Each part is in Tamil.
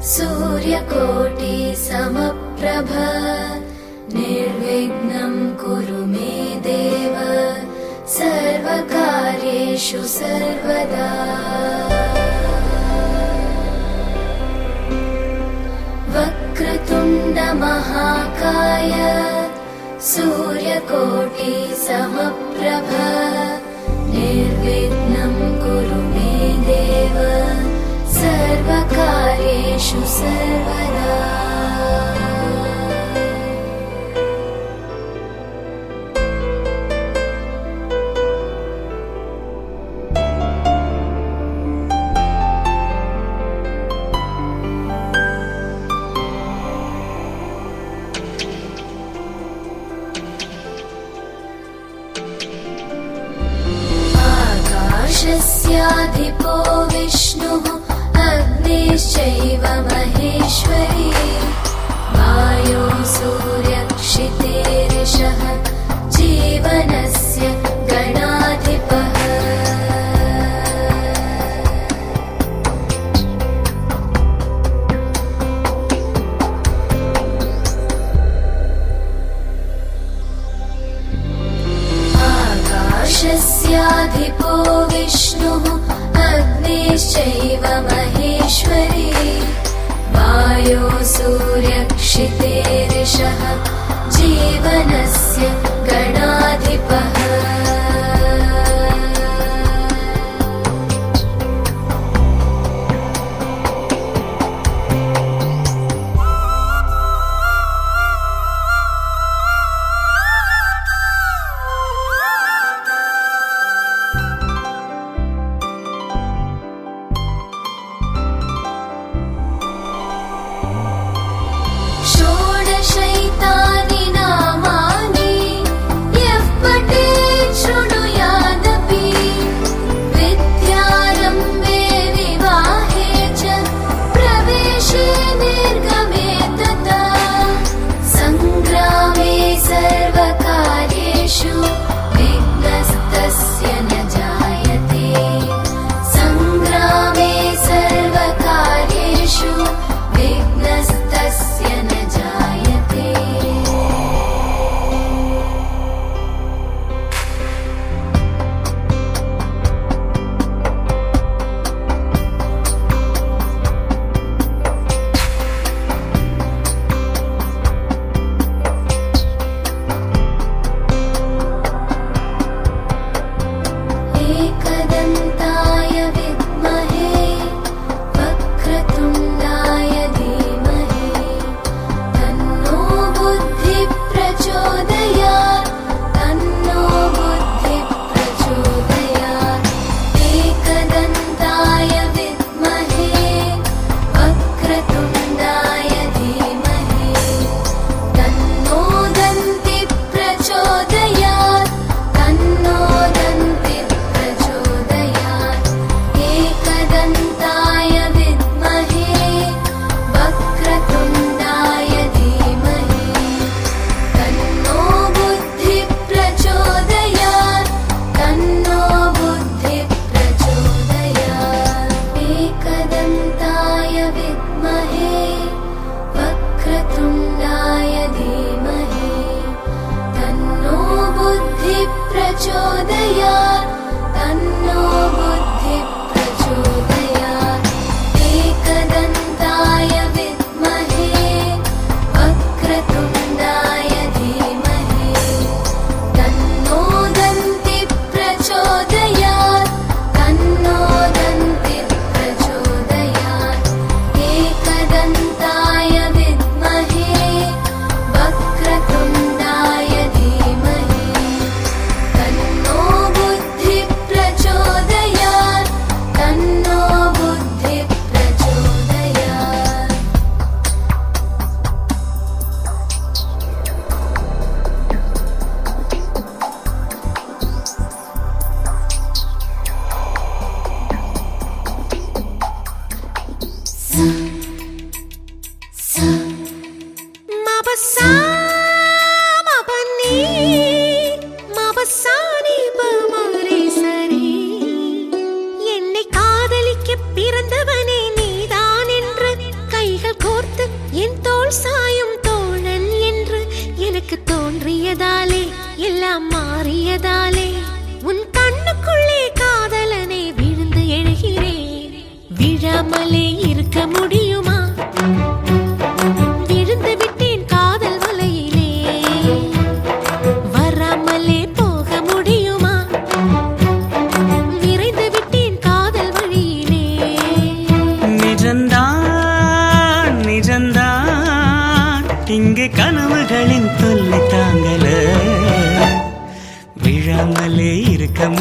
सूर्यकोटि समप्रभ निर्विघ्नं कुरु मे देव सर्वकार्येषु सर्वदा। वक्रतुण्ड महाकाय सूर्यकोटि समप्रभ निर्विघ्नं कुरु मे देव सर्वकार्येषु सर्वदा। आकाशस्याधिपो विष्णुः अग्निश्चैव महेश्वरी वायो सूर्यक्षितेरिषः जीवनस्य गणाधिपः। आकाशस्याधिपो विष्णुः अग्निश्चैव महेश्वरी वायो सूर्यक्षितेरिषः जीवनस्य गणाधिपः। षोडशैतानि नामानि यः पठेत्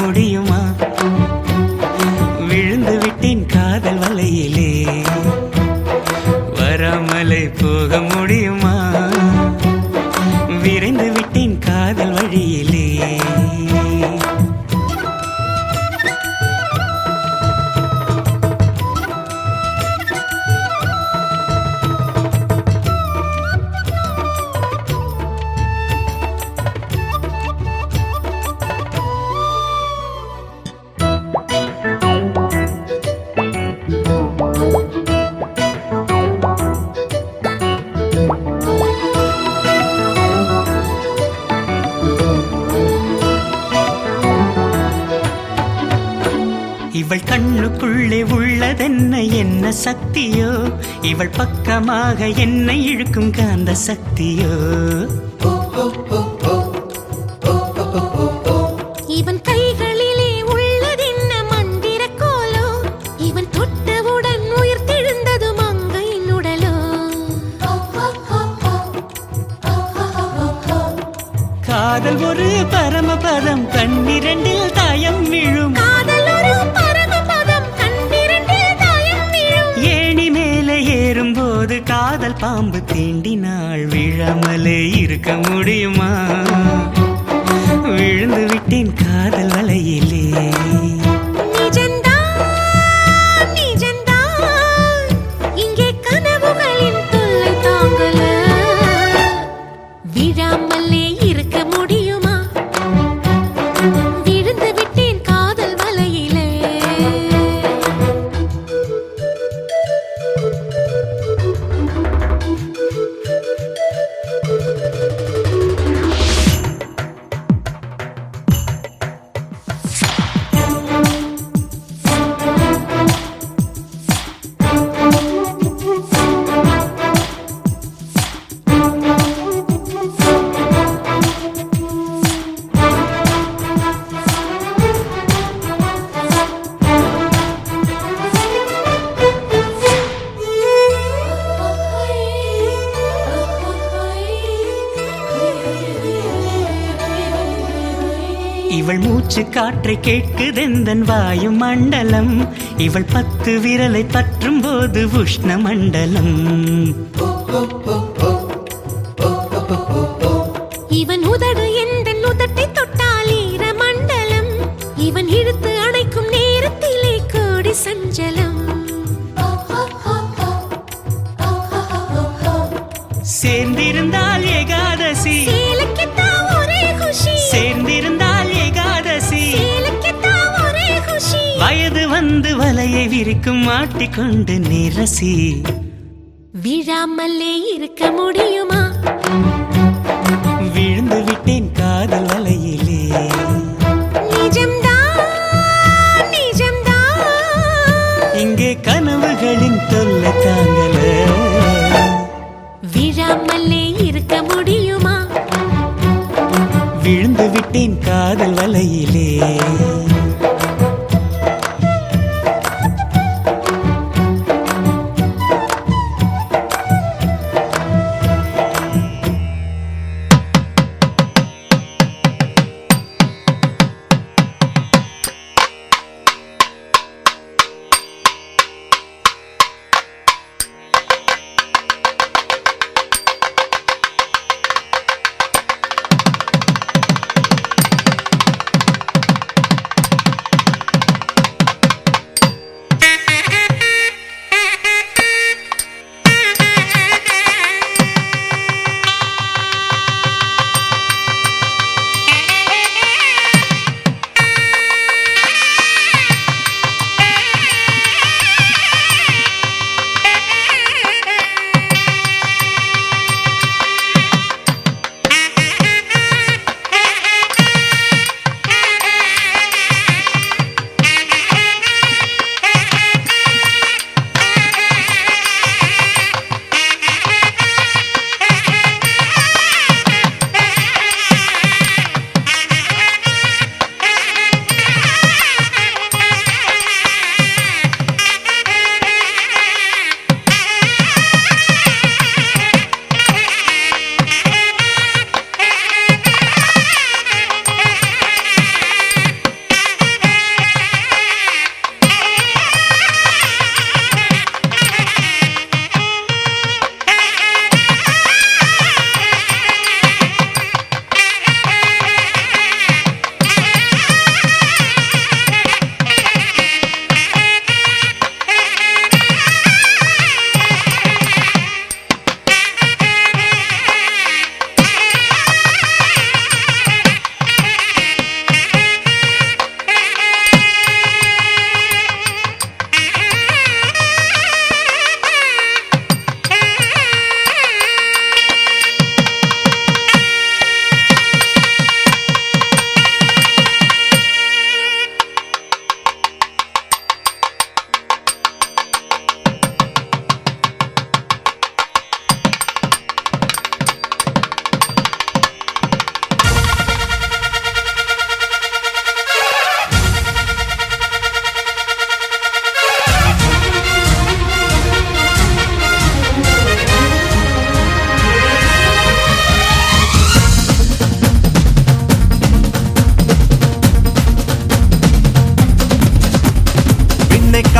முடியுமா? விழுந்து விட்டேன் காதல் வலையிலே, வராமலே போக முடியுமா? விரைந்து விட்டேன் காதல் வழியிலே. இவள் கண்ணுக்குள்ளே உள்ளதென்ன, என்ன சக்தியோ? இவள் பக்கமாக என்னை இழுக்கும் காந்த சக்தியோ? இவன் கைகளிலே உள்ளதென்ன மந்திர கோலோ? இவன் தொட்டவுடன் உயிர் தெழுந்தது மங்கையின் உடலோ? காதல் ஒரு பரமபதம், கண்ணிரண்டில் தாயம் விழும். ஏறும்போது காதல் பாம்பு தீண்டினாள், விழாமலே இருக்க முடியுமா? விழுந்து விட்டேன் காதல் வலையிலே. இங்கே கனவுகளின் தொல்லை தாங்கல, விழாமலே இருக்க முடியுமா? விழுந்து விட்டேன் காதல் வலையிலே. இவள் மூச்சு காற்றை கேட்குதெந்தன் வாயு மண்டலம், இவள் 10 விரலை பற்றும் போது உஷ்ண மண்டலம். இவன் உதடு எந்த உதட்டை தொட்டால் ஈர மண்டலம், இவன் இழுத்து அணைக்கும் நேரத்திலே கோடி சஞ்சலம். சேர்ந்திருந்தால் ஏகாதசி, சேர்ந்திருந்தால் ஏகாதசி, வயது வந்து வலையை விரிக்கும் மாட்டிக்கொண்டு நிரசி. விழாமலே இருக்க முடியுமா? விழுந்து விட்டேன் காதல் வலையிலே. இங்கே கனவுகளின் தொல்லை தாங்கல, விழாமலே இருக்க முடியுமா? விழுந்து விட்டேன் காதல் வலையிலே.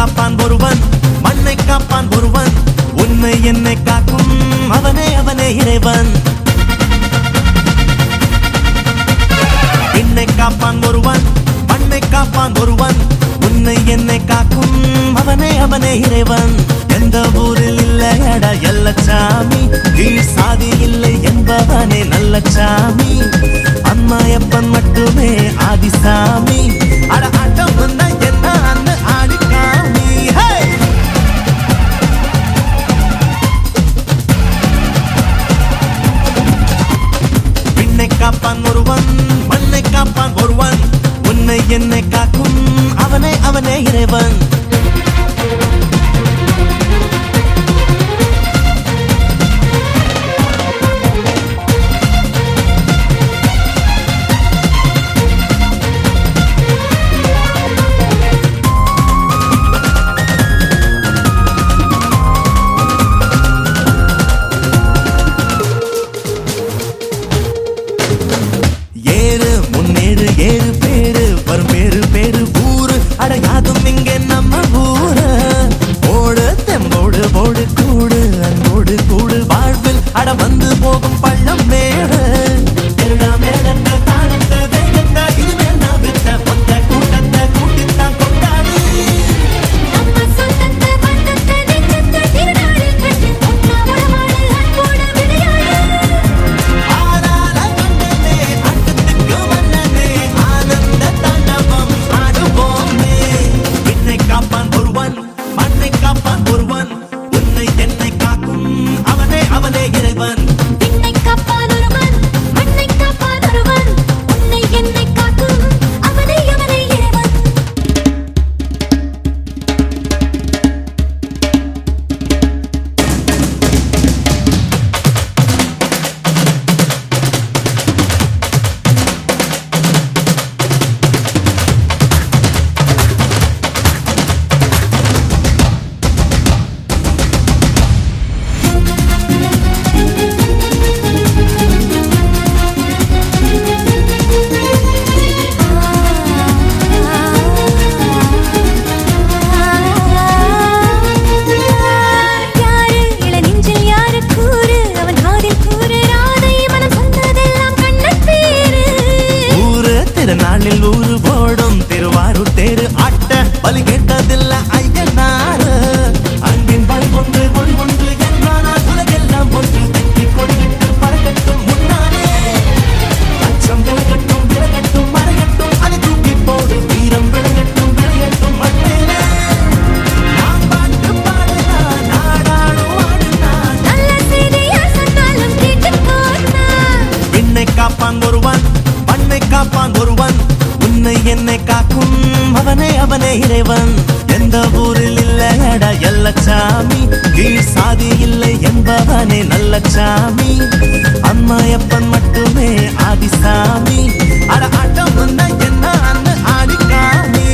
காப்பான் ஒருவன் மண்ணை காப்பான் ஒருவன் உன்னை என்னை காக்கும் அவனே அவனே இறைவன் என்னை காப்பான் ஒருவன் மண்ணை காப்பான் ஒருவன் உன்னை என்னை காக்கும் அவனே அவனே இறைவன் எந்த ஊரில் இல்லையடா எல்லச்சாமி கீழ் சாதி இல்லை என்பவனே நல்ல சாமி அம்மாயப்பன் மட்டுமே ஆதிசாமி அட ஆட்டம் என்ன அண்ணு ஆடிக்காமி விண்ணை காப்பான் ஒருவன் மண்ணை காப்பான் ஒருவன் உன்னை என்னை காக்கும் அவனே அவனே இறைவன் ஏறு முன்னேறு ஏறு பேரு வரும் பேரு பேரு ஊரு அடையாதும் இங்கே நம்ம ஊரு ஓடு தெம்போடு போடு கூடு அன்போடு கூடு வாழ்வில் அட வந்து போகும் பள்ளம் மேடு திருடா மேடத்த தானத்த வேகத்த இதுவே நான் விட்ட பொத்த கூட்டத்தை கூட்டித்தான் கொண்டாடு நம்ம சொந்தத்தை பந்தத்தை நெஞ்சத்தை திருநாடு கட்டி பொன்னா உடமாடு அன்போடு விளையாடு ஆனால கண்டனே அண்டத்துக்கு வந்தனே ஆனந்த தாண்டவம் ஆடுவோமே என்னை காப்பான் ஒருவன் மண்ணை காப்பான் ஒருவன் உன்னை என்னை காக்கும் அவனே அவனே இறைவன் விண்ணை காப்பான் ஒருவன் மண்ணை காப்பான் ஒருவன் உன்னை என்னை காக்கும் அவனே அவனே இறைவன் யாரு இளநெஞ்சில் யாரு கூறு அவன் காதில் கூறு ராதை மனம் சொன்னதெல்லாம் கண்ணன் பேரு ஊரு திருநாளில் ஊரு போடும் திருவாரூர் தேரு ஆட்ட பலி கேட்டதில்ல ஐயனாரு அன்பின் பலி ஒன்று மொழி ஒன்று என்றானால் உலகெல்லாம் ஒன்று தட்டி கொடிவிட்டு பறக்கட்டும் முன்னாலே அச்சம் விலகட்டும் விலகட்டும் மறையட்டும் அதை தூக்கி போடு வீரம் விளையட்டும் விளையட்டும் மண்ணேலே நாம் பாட்டு பாடுனா நாடாடும் ஆடுனா நல்ல செய்தி யார் சொன்னாலும் கேட்டு போனா விண்ணை காப்பான் ஒருவன் மண்ணை காப்பான் ஒருவன் உன்னை என்னை காக்கும் அவனே அவனே இறைவன் எந்த ஊரில் இல்லையடா எல்லச்சாமி கீழ் சாதி இல்லை என்பவனே நல்ல சாமி அம்மாயப்பன் மட்டுமே ஆதிசாமி அட ஆட்டம் என்ன அண்ணு ஆடிக்காமி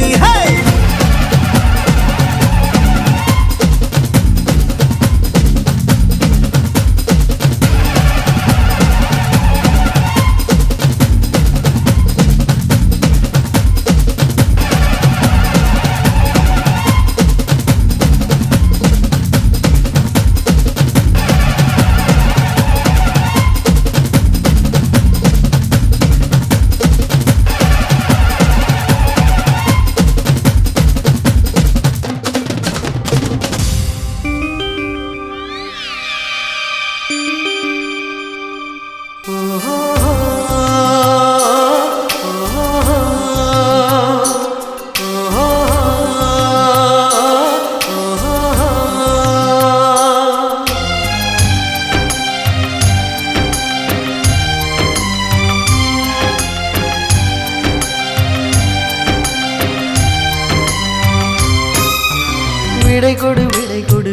விடை கொடு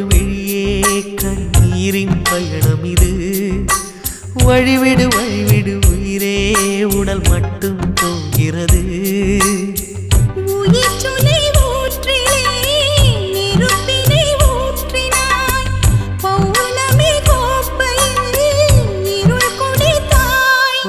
விழியே கண்ணீரின் பயணம் இது வழிவிடு உயிரே உடல் மட்டும் போகிறது உயிர் துளி ஊற்றிலே நெருப்பினை ஊற்றினாய் பௌர்ணமி கோப்பையில் இருள் குடித்தாய்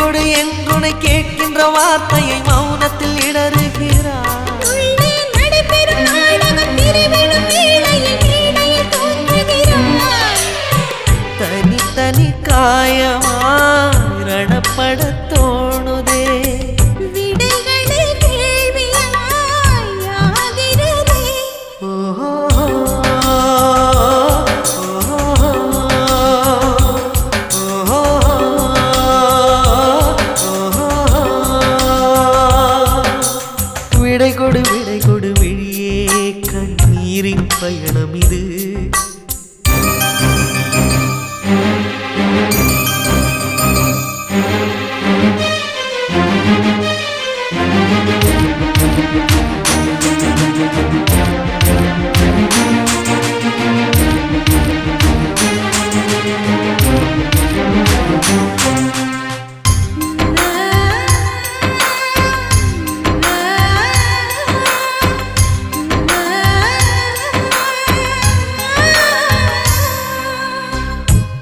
கொடு என்றுனை கேட்கின்ற வார்த்தையை மௌனத்தில் இடறுகிறார். உள்ளே நடைபெறும் நாடகம் திருவிழும் வேளையில் மேடையில் தோன்றுகிறாய். தனி தனி காயமாய் ரணப்பட தோணுதே. விடைகளே கேள்வியாய் ஆகிறதே. ஓஹோ விடை கொடு விழியே, கண்ணீரின் பயணம் இது.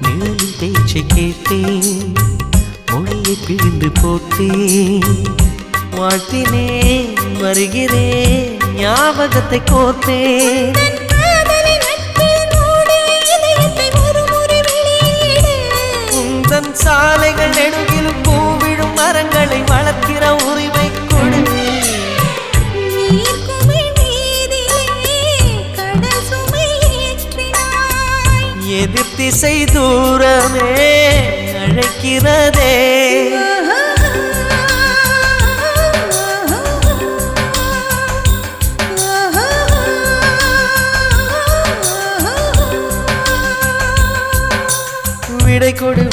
நிழலின் பேச்சை கேட்டேன், மொழியை பிழிந்து போட்டேன். வாழ்த்தினேன் வருகிறேன், ஞாபகத்தை கோர்த்தேன். தன் காதலை நட்பில் மூடி இதயத்தை ஒருமுறை வெளியிடு. உந்தன் சாலைகள் நெடுகிலும் பூவிடும் மரங்களை வளர்க்கிற உரிமை கொடு. நீர்க்குமிழ் மீதிலே கடல் சுமை ஏற்றினாய். எதிர் திசை தூரமே அழைக்கிறதே. விடை கொடு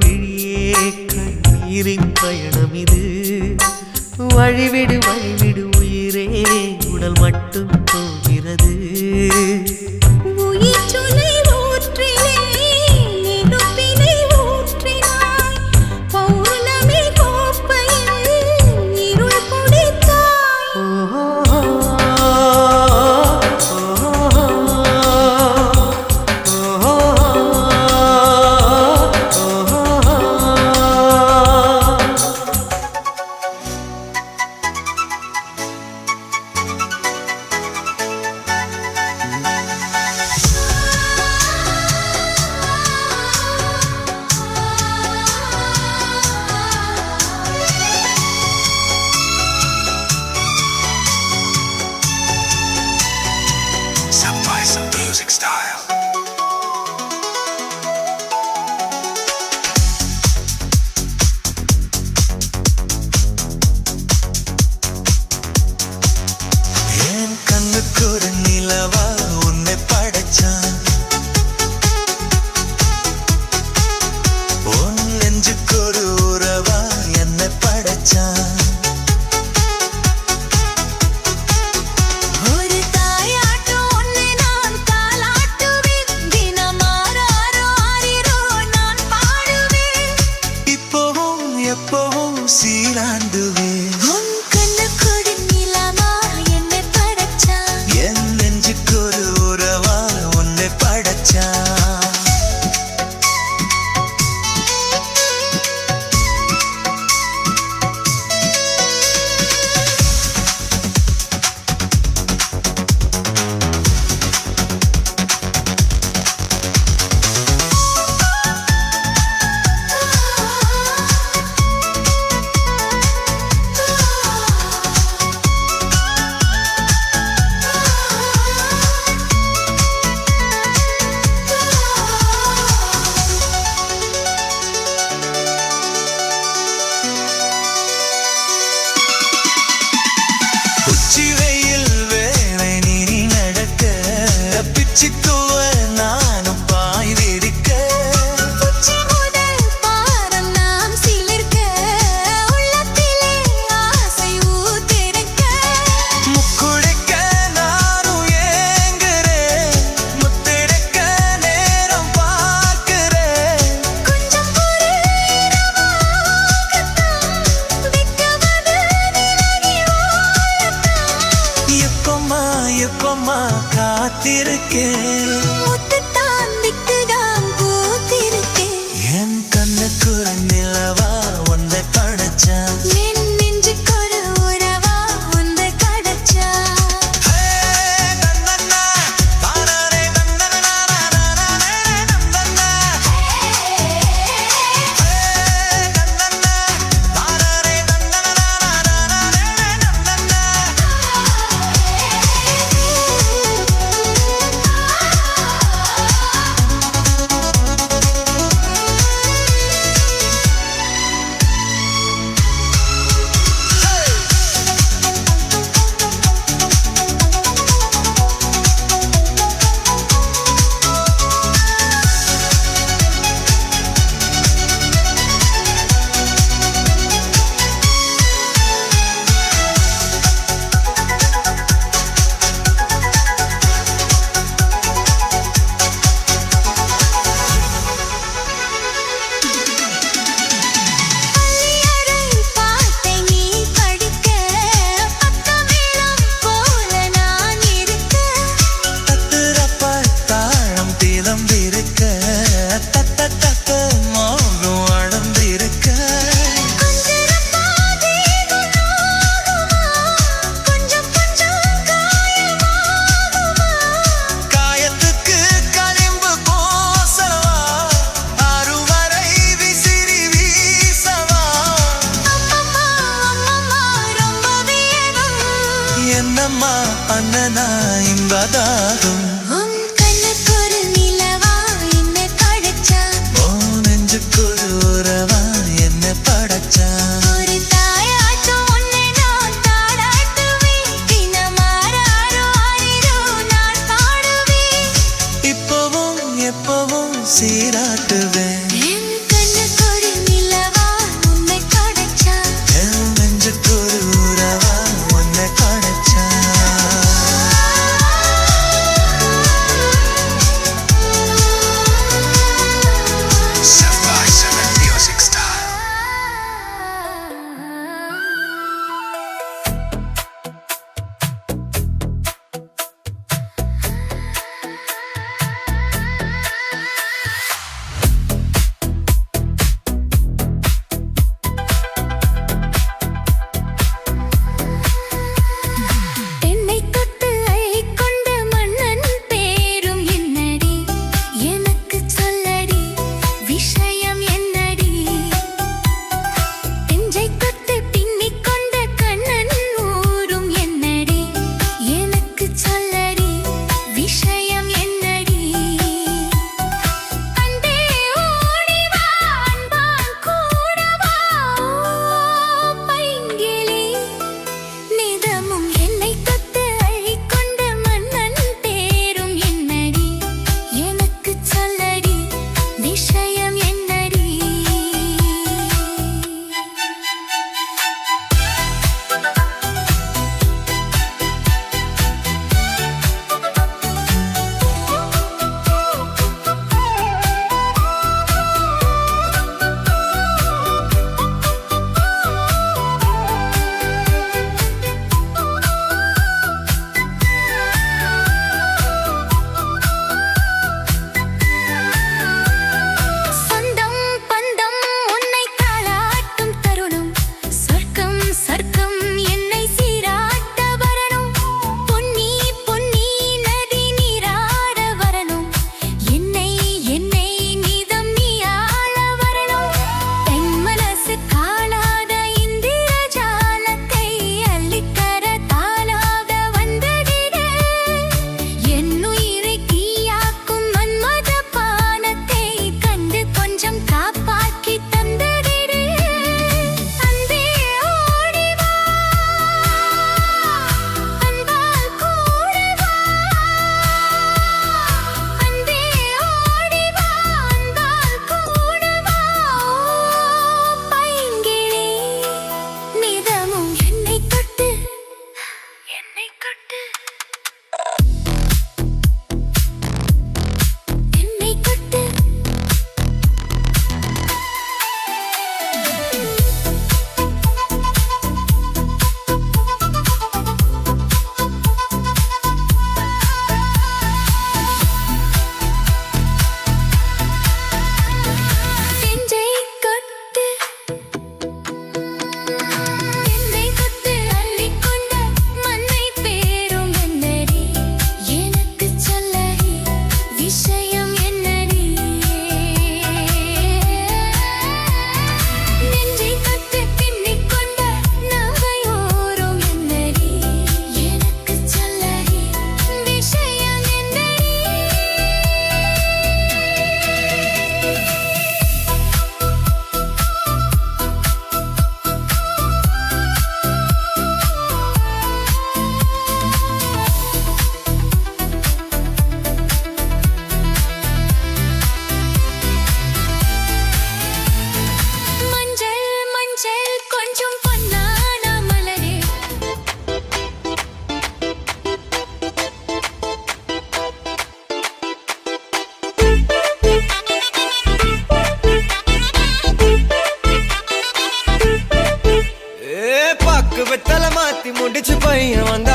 விழியே, கண்ணீரின் பயணம் இது. வழிவிடு உயிரே, உடல் மட்டும் போகிறது. உயிர் சுனை ஊற்றிலே நெருப்பினை ஊற்றினாய். பௌர்ணமி கோப்பையில் இருள் குடித்தாய். ஓஹோ Some music style. என் கண்ணுக்கு ஒரு நிலவா உன்னை படைச்சான், உன் நெஞ்சுக்கு ஒரு உறவா என்னை படைச்சான். ஒரு தாயாட்டும் உன்னை நான் தாலாட்டுவேன். தினமாறாரோ ஆரிரோ நான் பாடுவேன். இப்போவும் எப்போவும் சீராண்டுவேன். உன் கண்ணுக்குடி நிலவா என்னை படைச்சான். என் நெஞ்சுக்கு ஒரு உறவா உன்னை படைச்சான்.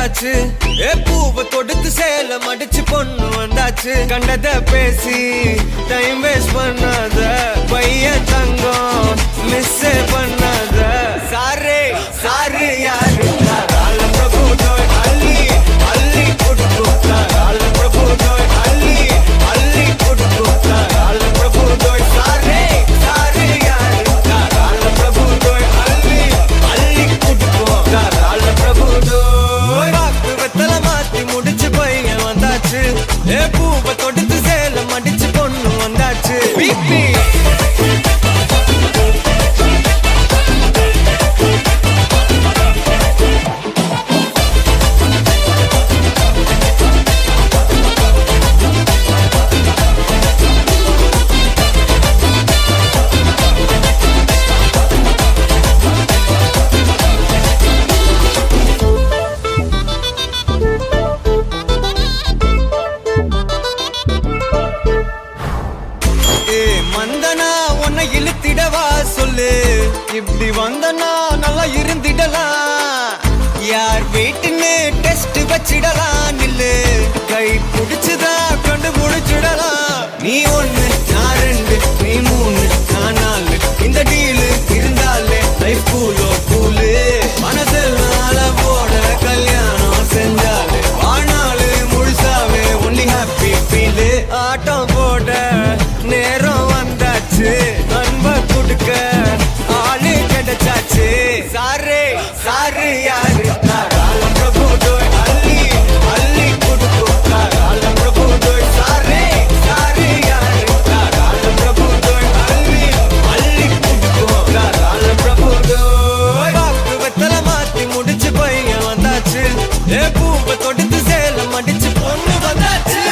வந்தாச்சு பூவை தொடுத்து சேல மடிச்சு பொண்ணு வந்தாச்சு கண்டத பேசி டைம் வேஸ்ட் பண்ணாத பையன் தங்கம் மிஸ் பண்ணாத சாரே சாரு யாரு கால பிரபு டோய் அள்ளி அள்ளி கொடுக்கும் கால பிரபு டோய் அள்ளி அள்ளி கொடுக்கும் கால பிரபு டோய் சாரே சாரு யாரு கால பிரபு டோய் அள்ளி அள்ளி கொடுக்கும் கால பிரபு டோய் வாக்கு வெத்தல மாத்தி முடிச்சு பையன் வந்தாச்சு பூவை தொடுத்து சேல மடிச்சு பொண்ணு வந்தாச்சு பிபி மந்தனா உன்னை இழுத்திடவா சொல்லு இப்படி வந்தனா நல்லா இருந்திடலாம் யார் வீட்டுன்னு டெஸ்ட் வச்சிடலாம் நில்லு கை பிடிச்சுதா கண்டு முடிச்சிடலாம் நீ ஒண்ணு நான் ரெண்டு நீ மூணு நான் நாலு இந்த டீலு இருந்தாலே லைஃப் கூலோ கூலு மனசெல்லாம் போட கல்யாணம் செஞ்சாலே ஆனாலு முழுசாவே ஒன்லி ஹாப்பி ஃபீலு ஆட்டம் போட நேரம் வந்தாச்சு அன்ப கொடுக்க ஆளு கிடைச்சாச்சு சாரே சாரு யாரு கால பிரபு டோய் அள்ளி அள்ளி கொடுக்கும் கால பிரபு டோய் சாரே சாரு யாரு கால பிரபு டோய் அள்ளி அள்ளி கொடுக்கும் கால பிரபு டோய் வாக்கு வெத்தல மாத்தி முடிச்சு பையன் வந்தாச்சு பூவை தொடுத்து சேல மடிச்சு பொண்ணு வந்தாச்சு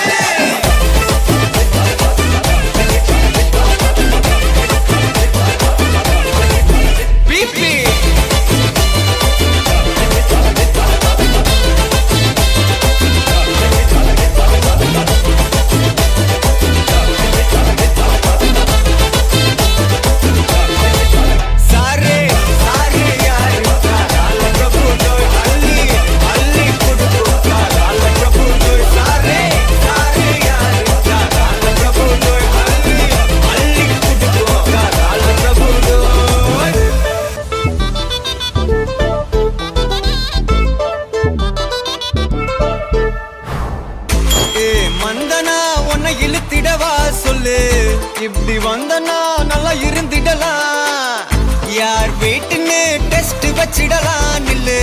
சாரே சாரு யாரு கால பிரபு டோய் அள்ளி அள்ளி கொடுக்கும் கால பிரபு டோய் சாரே சாரு யாரு கால பிரபு டோய் அள்ளி அள்ளி கொடுக்கும் கால பிரபு டோய் மந்தனா உன்னை இழுத்திடவா சொல்லு இப்படி வந்தனா நல்லா இருந்திடலாம் யார் வீட்டுன்னு டெஸ்ட் வச்சிடலாம் நில்லு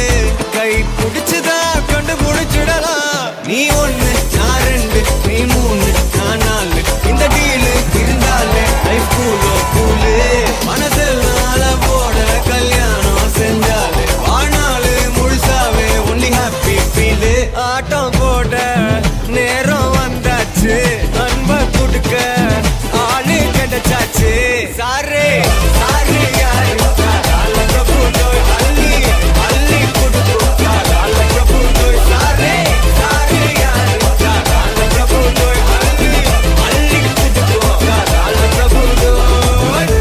கை பிடிச்சுதா கண்டு முடிச்சிடலாம் நீ ஒண்ணு நான் ரெண்டு நீ மூணு நான் நாலு இந்த டீலு இருந்தாலே லைஃப் கூலோ கூலு மனசெல்லாம் போட கல்யாணம் செஞ்சாலே ஆனாலு முழுசாவே ஒன்லி ஹாப்பி ஃபீலு ஆட்டம் போட நேரம் வந்தாச்சு அன்ப கொடுக்க ஆளு கிடைச்சாச்சு சாரே சாரு யாரு கால பிரபு டோய் அள்ளி அள்ளி கொடுக்கும் கால பிரபு டோய் சாரே சாரு யாரு கால பிரபு டோய் அள்ளி அள்ளி கொடுக்கும் கால பிரபு டோய்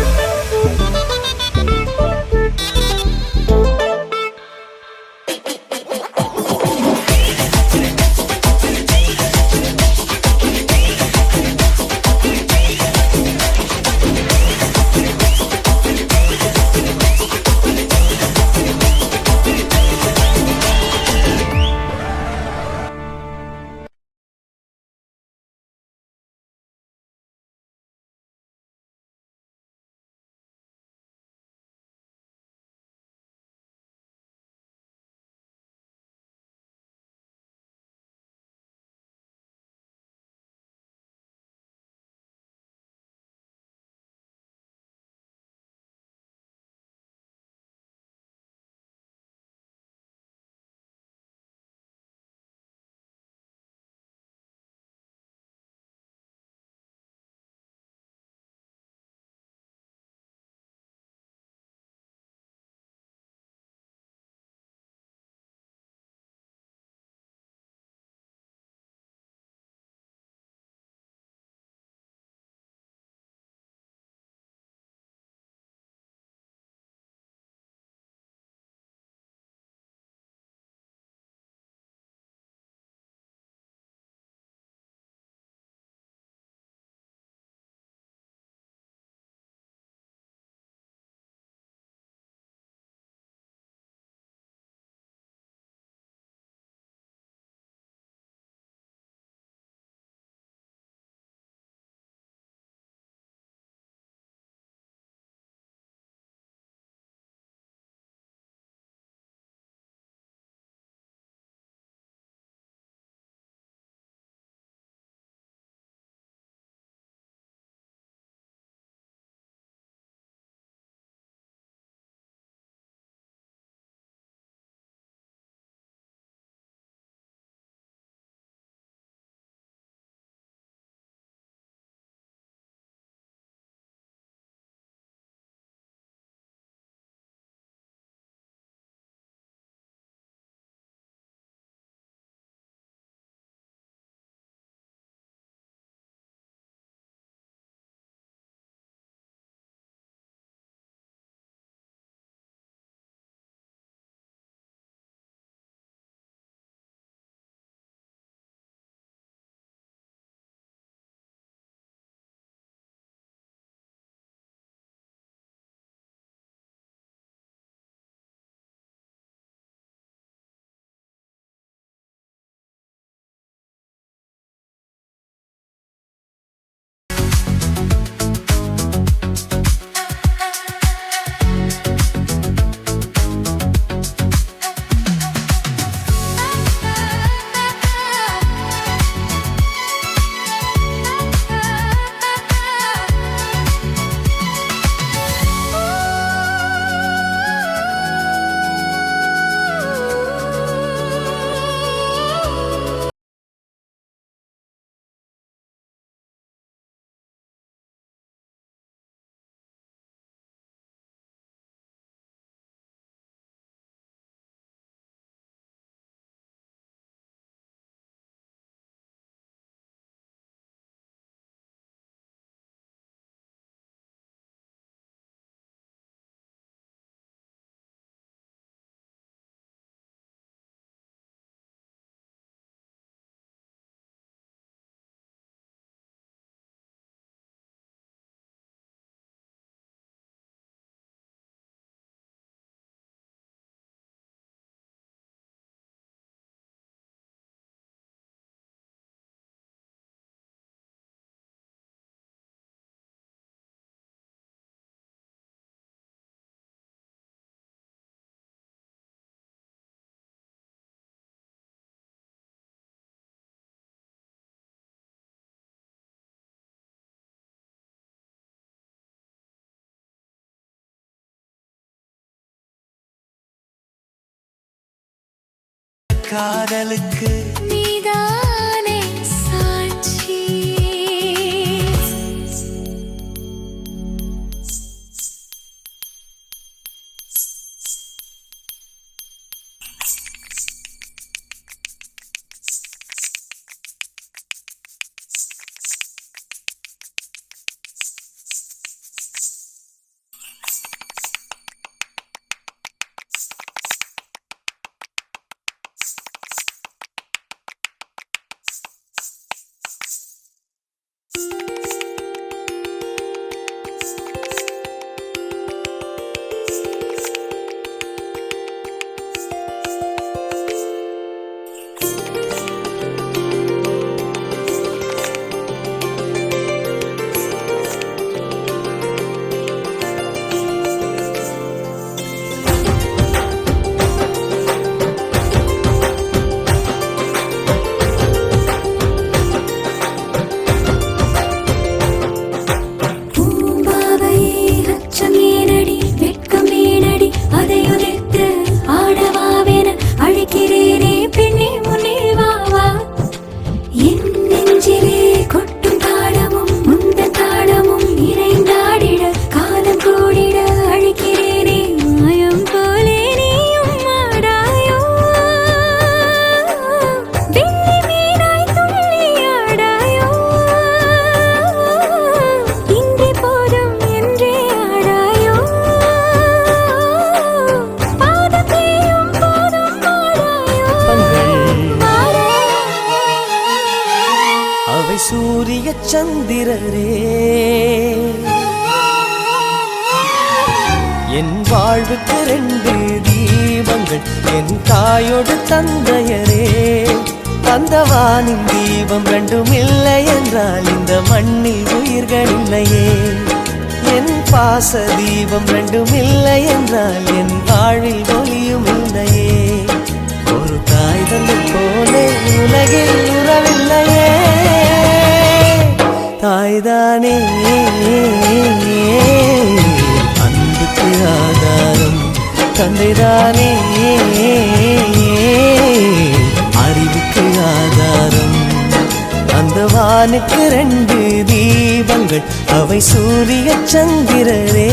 காதலுக்கு நீதானே சாட்சி. சூரிய சந்திரரே என் வாழ்வுக்கு 2 தீபங்கள் என் தாயோடு தந்தையரே தந்தவானின் தீபம் 2 இல்லை என்றால் இந்த மண்ணில் உயிர்கள் இல்லையே என் பாச தீபம் 2 இல்லை என்றால் என் வாழ்வில் ஒளியும் இல்லையே ஒரு தாய் தந்தை போலே உலகில் உறவில்லையே தாய்தானே அன்புக்கு ஆதாரம் தந்தைதானே அறிவுக்கு ஆதாரம் அந்த வானுக்கு 2 தீபங்கள் அவை சூரிய சந்திரரே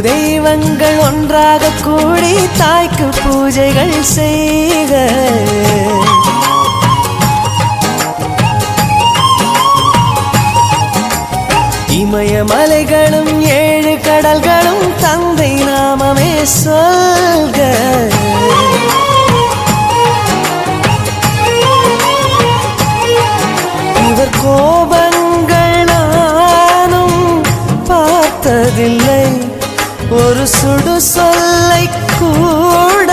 தெய்வங்கள் ஒன்றாக கூடி தாய்க்கு பூஜைகள் செய்க இமயமலைகளும் 7 கடல்களும் தந்தை நாமமே சொல்க இவர் கோபங்கள் நானும் பார்த்ததில்லை ஒரு சுடு சொல்லை கூட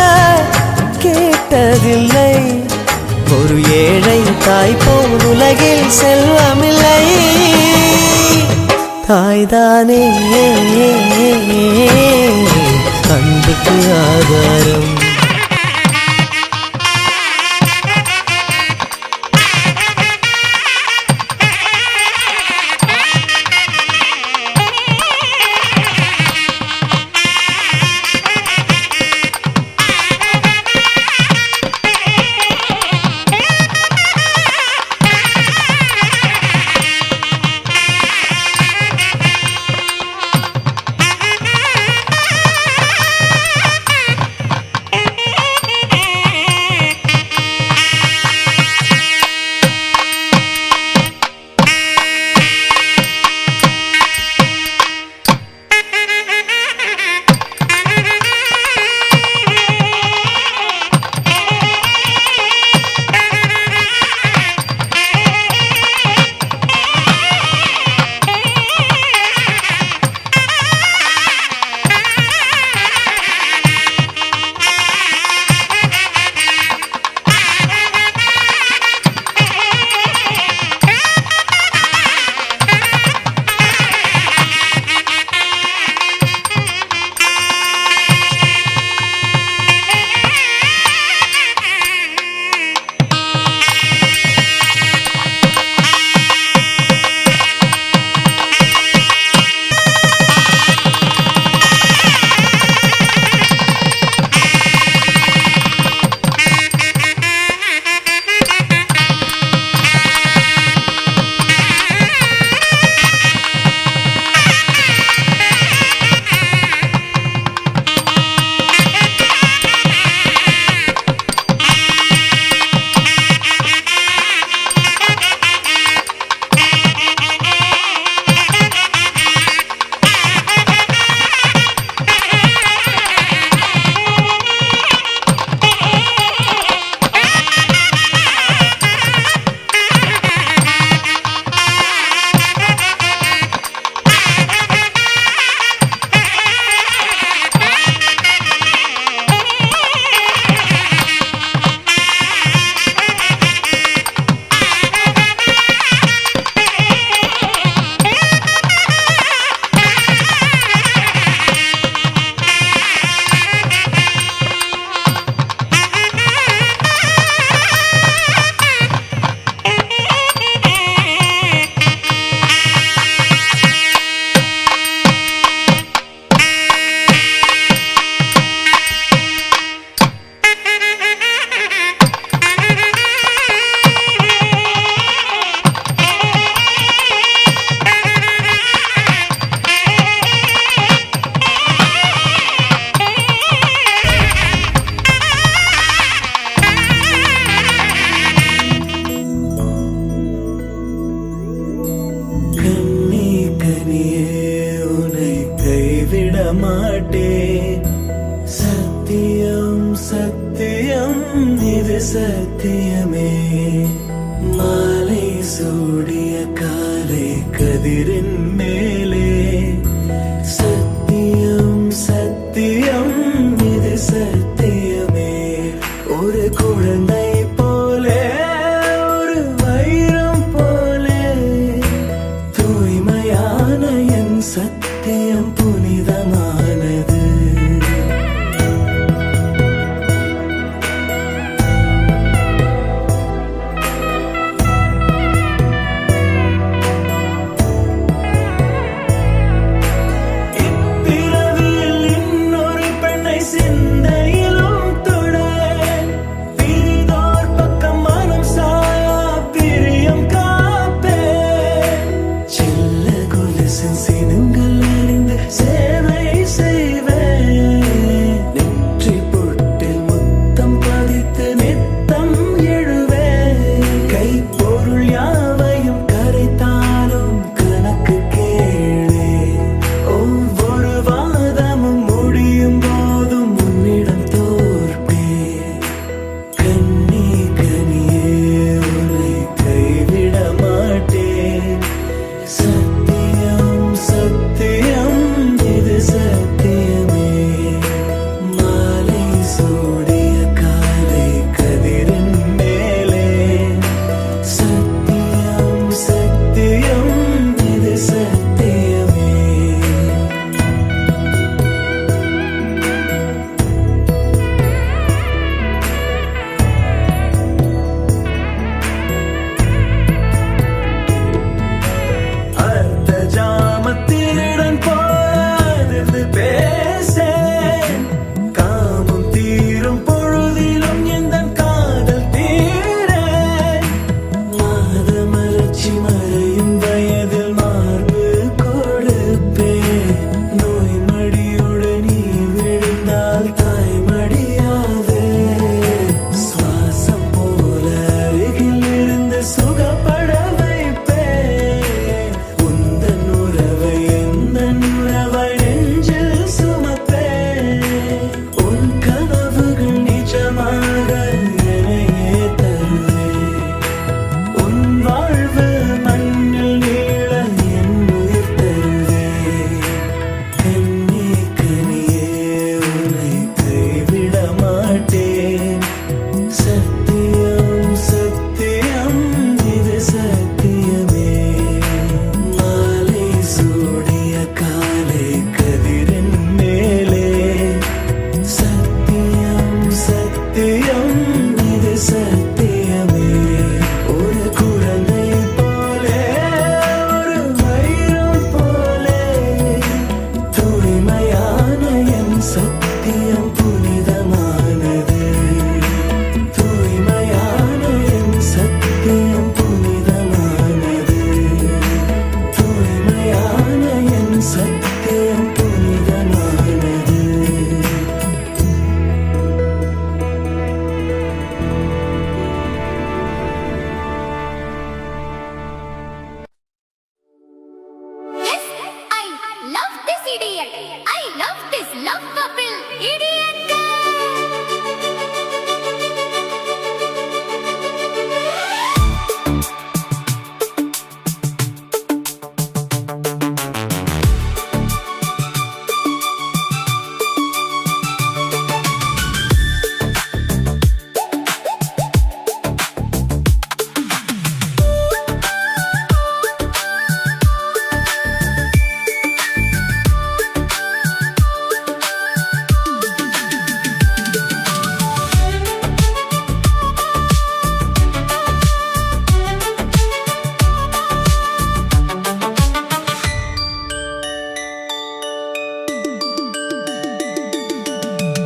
கேட்டதில்லை ஒரு ஏழை தாய் போல் உலகில் செல்வமில்லை தாய்தானே அன்புக்கு ஆதாரம் மாட்டேன் சத்தியம் சத்தியம் இது சத்தியமே மாலை சூடிய காலை கதிரின் மேலே சத்தியம் சத்தியம் இது சத்தியமே ஒரு குழந்தை போலே ஒரு வைரம் போலே தூய்மையான என் சத்தியம் புனிதமானது இப்பிறவியில் இன்னொரு பெண்ணை சிந்தையிலும் தொட பிரிதோர் பக்கம் மனம் சாயா பிரியம் காப்பே சில்ல கொலுசின் சினுங்கள் அறிந்து சேவை செய்வேன் நெற்றி பொட்டில் முத்தம் பதித்து நித்தம் எழுவேன் கைப்பொருள் யாவையும் கரைத்தாலும் கணக்கு கேளே ஒவ்வொரு வாதமும் முடியும் போதும் உன்னிடம் தோற்பேன் கண்ணி கனியே உன்னை கைவிட மாட்டேன் சத்தியம் சத்தியம் இது சத்தியமே மாலை சூடிய காலை கதிரின் மேலே சத்தியம் சத்தியம் இது சத்தியமே அர்த்த ஜாமத்தினுடன் போது பேசேன் காமம் தீரும் பொழுதிலும் எந்த காதல் தீரேன் மாதமலர்ச்சி மறையும் வயதில் மார்பு கொடுப்பேன் நோய் மடியுடன் நீ விழுந்தால் தாய்மடியாவே சுவாசம் போல அருகில் இருந்து சுகப்பட வைப்பேன் உந்தன் உறவை எந்தன் உறவை நெஞ்சில் சுமப்பேன் உன் கனவுகள் நிஜமாக என்னையே தருவேன் உன் வாழ்வு மண்ணில் நீள என் உயிர் தருவேன் கண்ணி கனியே உன்னை கைவிட மாட்டேன் சத்தியம் சத்தியம் இது சத்தியமே மாலை சூடிய காலை கதிரின் மேலே சத்தியம் சத்தியம் இது சத்தியமே ஒரு குழந்தை போலே ஒரு வைரம் போலே தூய்மையான என் சத்தியம் புனிதமானது தூய்மையான என் சத்தியம் புனிதமானது தூய்மையான என் சத்தியம் புனிதமானது Yes, I love this idiot. I love this lovable idiot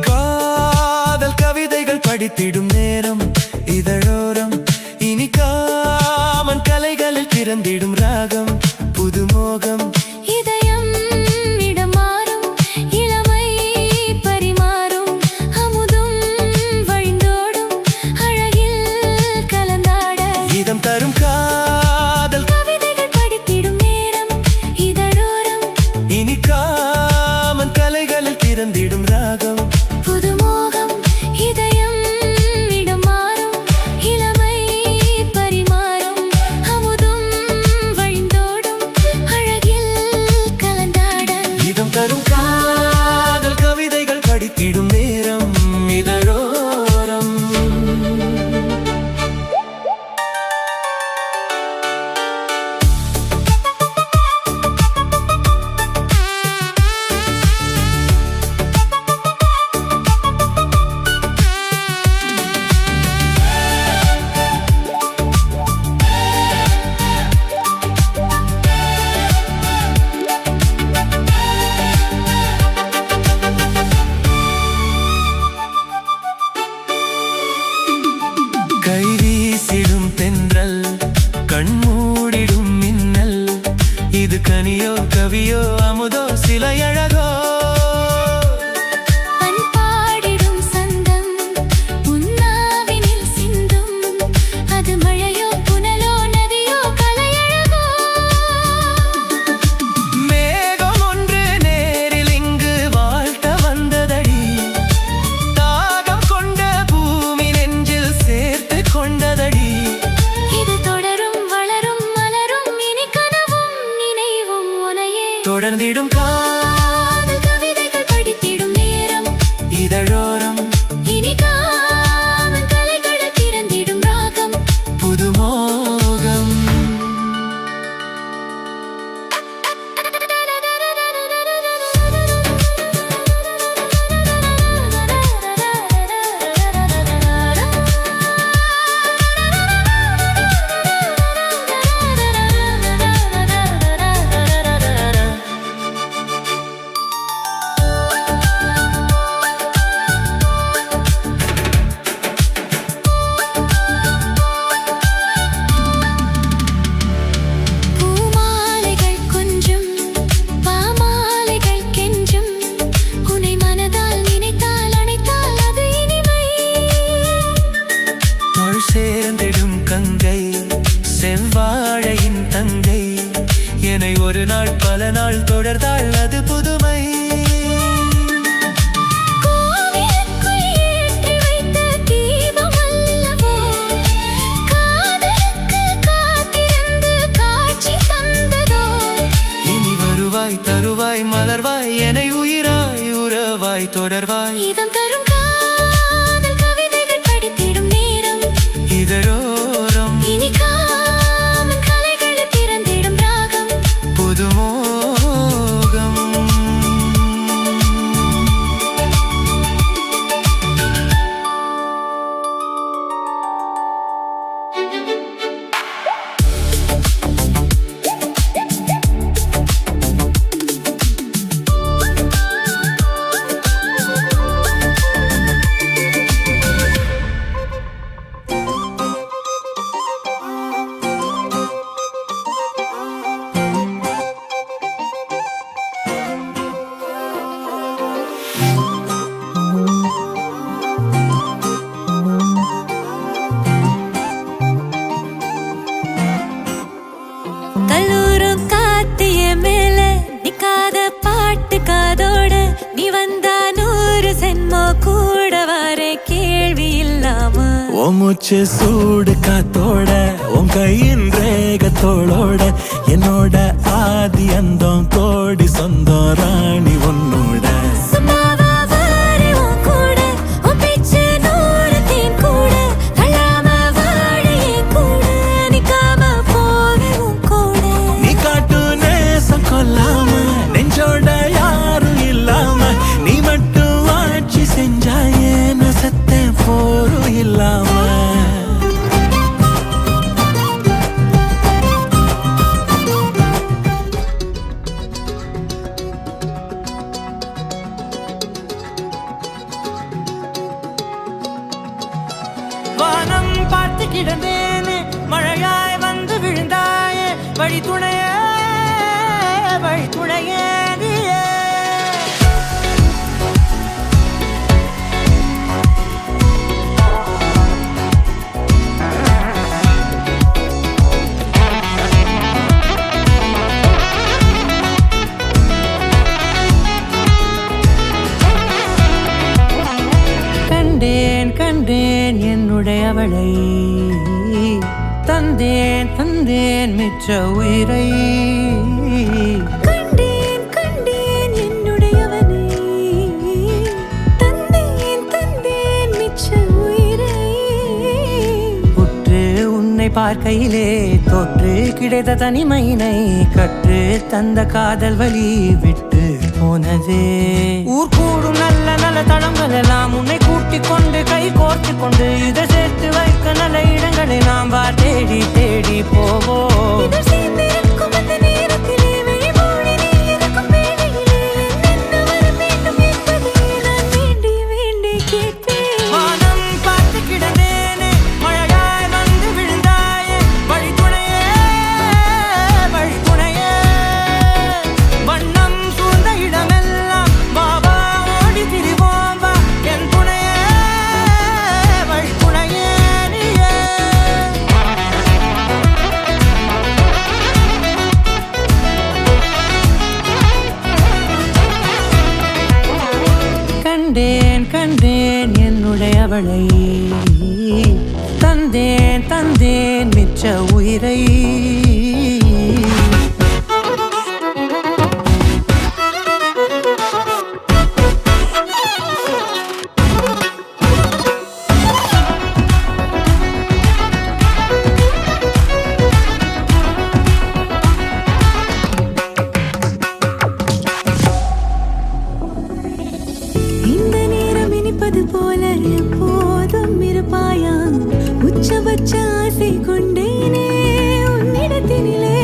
காதல் கவிதைகள் படித்திடும் நேரம் இதழோரம் இனி காமன் கலைகளில் பிறந்திடும் ராகம் புதுமோகம் இதயம் இடமாறும் இளமை பரிமாறும் அமுதும் வழிந்தோடும் அழகில் கலந்தாட இதம் தரும் காதல் கவிதைகள் படித்திடும் நேரம் இதழோரம் இனி காமன் கலைகள் கவியோ அமுதோ சிலை அழகோ பண்பாடிடும் சந்தம் உன்னாவினில் சிந்தும் அது மழையோ புனலோ நதியோ கலையழகோ மேகம் ஒன்று நேரில் இங்கு வாழ்த்த வந்ததடி தாகம் கொண்ட பூமி நெஞ்சில் சேர்த்து கொண்டதடி இது தொடரும் வளரும் மலரும் இனி கனவும் நினைவும் உனையே தொடர்ந்திடும் காதல் கவிதைகள் படித்திடும் நேரம் இதழோரம் இனி காமன் கலைகள் திறந்திடும் ராகம் புதுமோகம் பூமாலைகள் கொஞ்சும் பாமாலைகள் கெஞ்சும் உன்னை மனதால் நினைத்தால் அணைத்தால் அது இனிமை தொழ் சேர்ந்திடும் கங்கை செவ்வாழையின் தங்கை என்னை ஒரு நாள் பல நாள் தொடர்ந்தாள் அது புதுமை கோவிலுக்குள் ஏற்றி வைத்த தீபம் அல்லவோ காதலுக்கு காத்திருந்து காட்சி தந்ததோ இனி வருவாய் தருவாய் மலர்வாய் என்னை உயிராய் உறவாய் தொடர்வாய் இதம் தரும் காதல் கவிதைகள் படித்திடும் நேரம் இதழோரம் இனி காமன் கலைகள் திறந்திடும் ராகம் புதுமோகம் கல்லூரும் காத்திய மேல நிக்காத பாட்டு காதோட நீ வந்தா 100 சென்மோ கூட வர கேள்வி இல்லாம ஓ மூச்சு சூடு காத்தோட உன் கையின் ரேகத்தோளோட என்னோட ஆதி அந்தம் கோடி சொந்தம் ராணி உன்னோட சும்மாவா வாரே உன் கூட உன் பேச்சு 100 தேன் கூட தள்ளாம வாழ என் கூட நிக்காம போக உன் கூட நீ காட்டு நேசம் கொல்லாம நெஞ்சோட யாரும் இல்லாம நீ மட்டும் ஆட்சி செஞ்சாயே நான் செத்தேன் போரும் இல்லாம வானம் பார்த்து கிடந்தேனே மழையாய் வந்து விழுந்தாயே வழி துணையே நீயே கண்டேன் என்னுடையவளை தந்தேன் மிச்ச உயிரை கண்டேன் என்னுடையவனை தந்தேன் மிச்ச உயிரை உற்று உன்னை பார்க்கையிலே தொற்று கிடைத்த தனிமையினை கற்று தந்த காதல் வழி விட்டு போனதே ஊர் கூடும் நல்ல நல்ல தளங்கள் எல்லாம் உன்னை கூட்டிக் கொண்டு கை கோர்த்து கொண்டு இதை சேர்த்து வைக்க நல்ல இடங்களை நாம் தேடி தேடி போவோம் இதழ் சேர்ந்திருக்கும் அந்த நேரத்திலே விழி மூடி நீ இருக்கும் வேளையிலே என்ன வர வேண்டும் என்பதை நான் வேண்டி வேண்டி கேட்பேன் வானம் பார்த்து கிடந்தேனே மழையாய் வந்து விழுந்தாயே வழி துணையே கண்டேன் கண்டேன் என்னுடையவளை தந்தேன் தந்தேன் மிச்ச உயிரை இந்த நேரம் இனிப்பது போல எப்போதும் இருப்பாயா உச்சபட்ச ஆசை கொண்டேனே உன்னிடத்தினிலே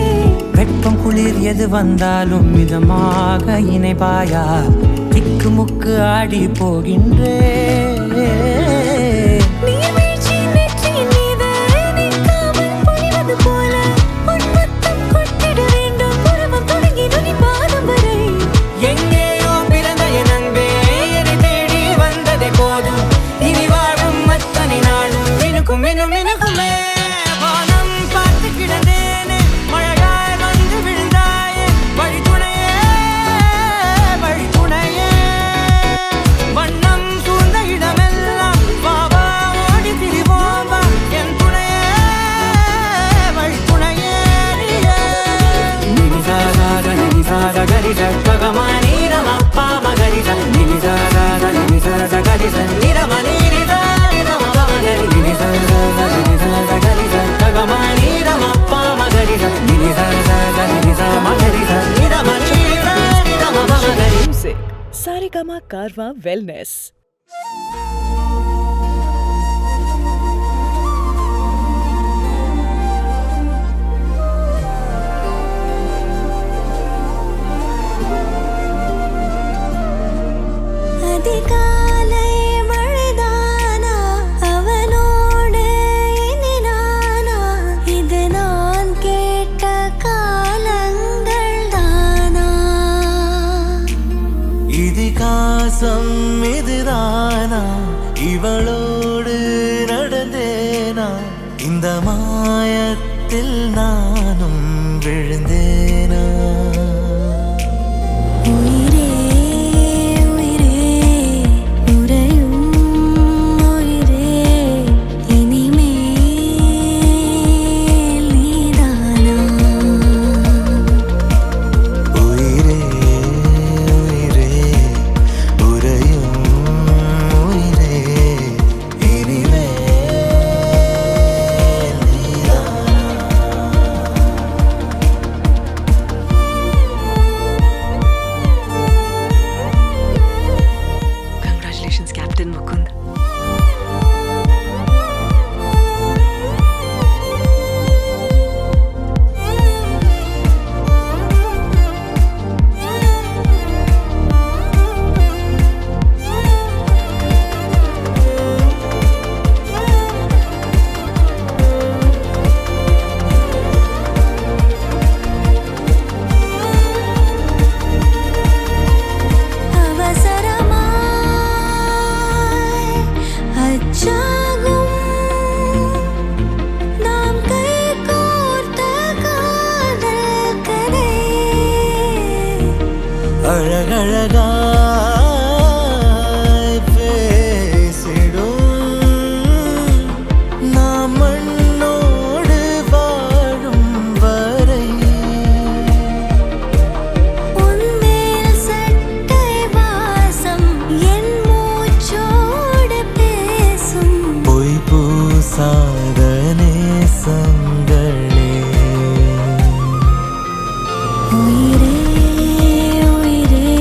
வெப்பம் குளிர் எது வந்தாலும் மிதமாக இணைப்பாயா திக்குமுக்கு ஆடி போகின்றே நீர்வீழ்ச்சியின் நெற்றியின் மீது நிற்காமல் பொழிவது போல உன் முத்தம் கொட்டிட வேண்டும் உருவம் தொடங்கி நுனி பாதம் வரை எங்கேயோ பிறந்த என் அன்பே என்னை தேடி வந்ததே போதும் இனி வாழும் அத்தனை நாளும் மினுக்கும் மினும் மினுக்குமே வானம் பார்த்து கிடந்தேனே மழையாய் வந்து விழுந்தாயே வழித்துணையே வழித்துணையே வண்ணம் சூழ்ந்த இடமெல்லாம் வாவா ஓடி திரிவோம் வா என் துணையே வழித்துணையே நினிசாக நினிசாக கரிச ககமானி ரமப்பா மகரிச நினிசாக நினிசாக கரிச நிரமணி நிதா நிரமப மகரி நினிசாக கரிச ககமானி ரமப்பா மகரிச நினிசாக நினிசா மகரிச நிரமணி நிரமப மகரி Music. Saregama Karwa Wellness. அதிகாலை மழைதானா அவனோடு இனி நானா இது நான் கேட்ட காலங்கள் தானா இதிகாசம் இதுதானா இவளோடு நடந்தேனா இந்த மாயத்தில் நானும் விழுந்தேனா உயிரே உயிரே உறையும் உயிரே இனிமேல் நீதானா உயிரே உயிரே உறையும் உயிரே இனிமேல் நீதானா Congratulations, Captain Mukund. அவசரமாய் அச்சாகும் நாம் கைகோர்த்த காதல் கதை அழகழகாய் பேசிடும் நாம் மண்ணோடு வாழும் வரை உன்மேல் சட்டை வாசம் என் மூச்சோடு பேசும் பொய் பூசாத நேசங்களே உயிரே உயிரே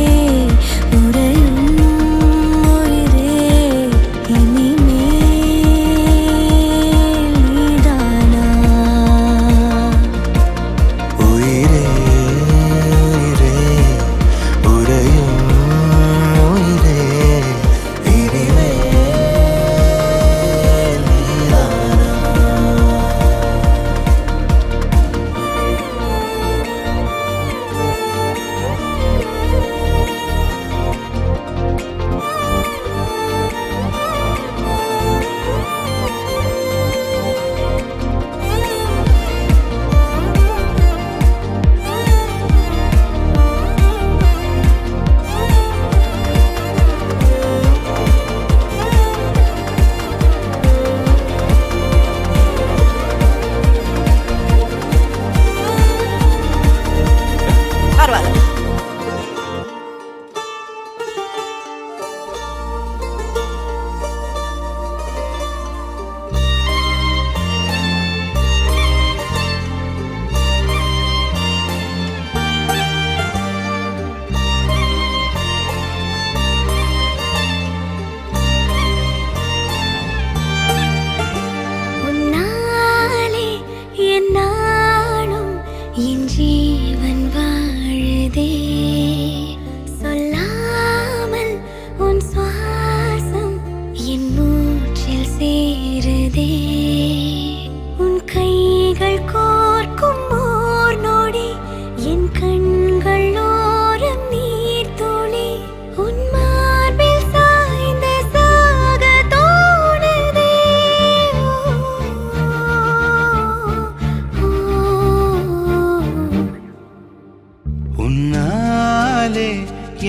உன்னாலே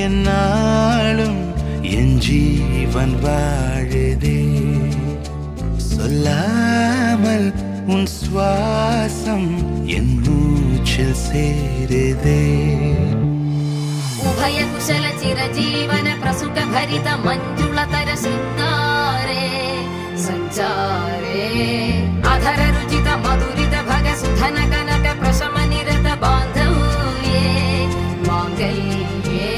என்னாலும் என் ஜீவன் வாழுதே சொல்லாமல் உன் சுவாசம் என் மூச்சில் சேருதே उभय कुशल चिरजीवन प्रसुख भरित मञ्जुलतर शृङ्गारे सञ्चारे अधर रुचित मधुरित भग सुधन कनक प्रशम निरत बान्धव्ये माङ्गल्ये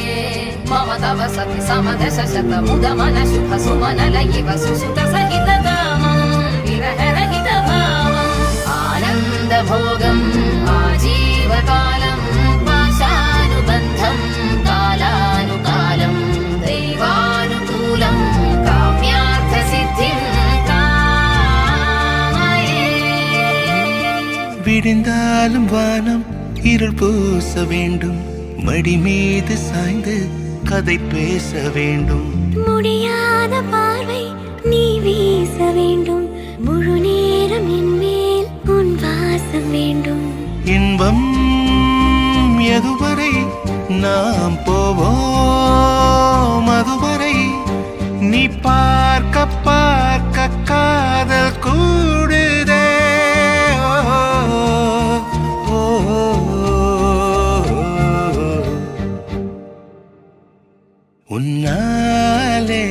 मम तव सति समदश शत मुद मन शुभ सुमन लयिव सुसुत सहित कामं विरह रहित भावम् आनन्द भोगम् आजीवकालम् पाशानुबन्धं कालानुकालं दैवानुकूलं काम्यार्थसिद्धिं कामये விடிந்தாலும் வானம் இருள் பூச வேண்டும் மடி மீது சாய்ந்து கதை பேச வேண்டும் முடியாத பார்வை நீ வீச வேண்டும் முழு நேரம் என் மேல் உன் வாசம் வேண்டும் இன்பம் எதுவரை நாம் போவோம் அதுவரை நீ பார்க்க பார்க்க காதல் கூடுதே ஓ, ஓ, உன்னாலே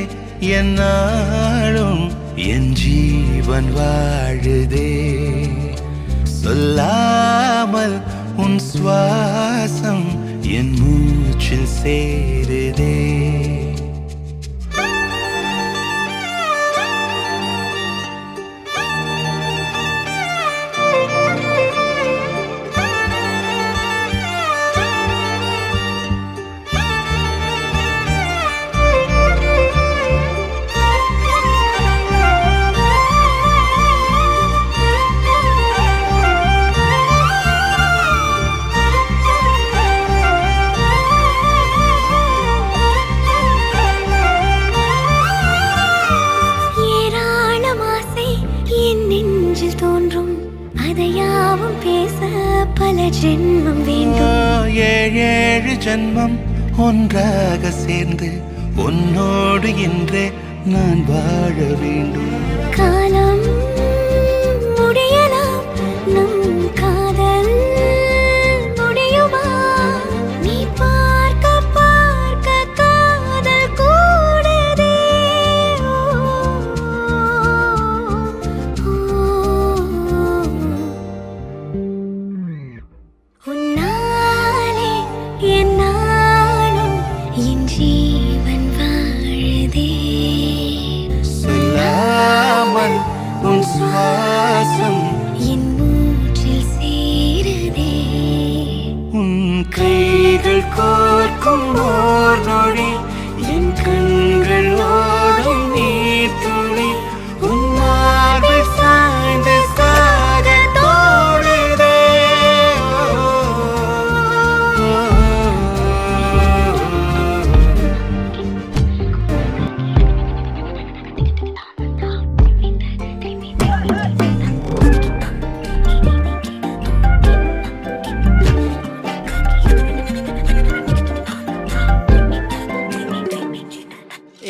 என்னாலும் என் ஜீவன் வாழுதே சொல்லாமல் உன் சுவாசம் என் மூச்சில் சேருதே ஏராளம் ஆசை என் நெஞ்சில் தோன்றும் அதையாவும் பேச பல ஜென்மம் வேண்டும் ஏழு ஜன்மம் ஒன்றாக சேர்ந்து உன்னோடு இன்றே நான் வாழ வேண்டும் காலம் முடியலாம் நம் காதல் முடியுமா நீ பார்க்க பார்க்க காதல் கூடுதே உன்னாலே என்னாலும் என் ஜீவன் வாழுதே சொல்லாமல் உன் சுவாசம் என் மூச்சில் சேருதே உன் கைகள் கோர்க்கும் ஓர் நொடி என் கண்கள் ஓடும் நீர் துளி உன் மார்பில் சாய்ந்து சாக தோடுதே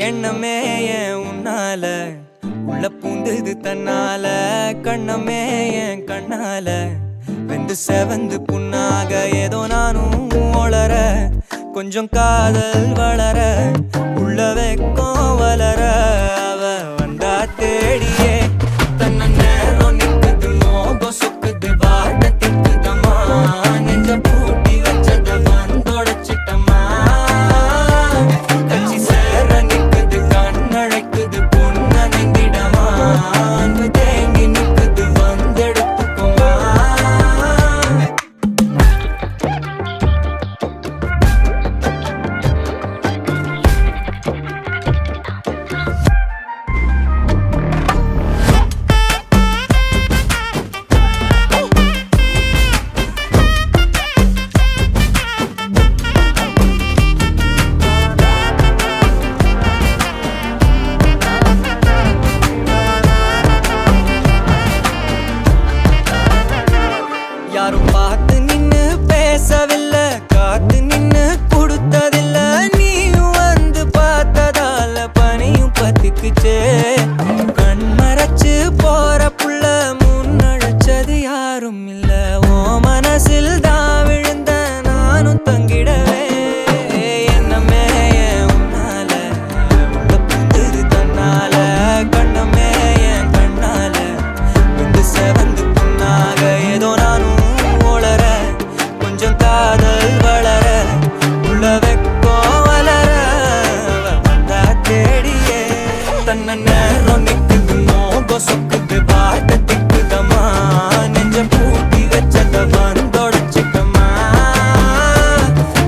எண்ணமே ஏன் உன்னால உள்ள பூந்தது தன்னால கண்ணமே என் கண்ணால வெந்து செவந்து புண்ணாக ஏதோ நானும் ஒளர கொஞ்சம் காதல் வளர உள்ள வெக்கம் வளர அவ வந்தா தேடியே தன்ன நேரம் நிக்குது மோகம் சொக்குது வாட்ட திக்குதம்மா நெஞ்ச பூட்டி வச்சத வந்தொடச்சிட்டம்மா கட்சி சேர நிக்குது கண்ணழைக்குது பொண்ண நெங்கிடமா அன்பு தேங்கி நிக்குது வந்தெடுத்துக்குமா சொன்ன நேரம் நிக்குது மோகம் சொக்குது வாட்ட திக்குதம்மா நெஞ்ச பூட்டி வச்சத வந்தொடச்சிட்டமா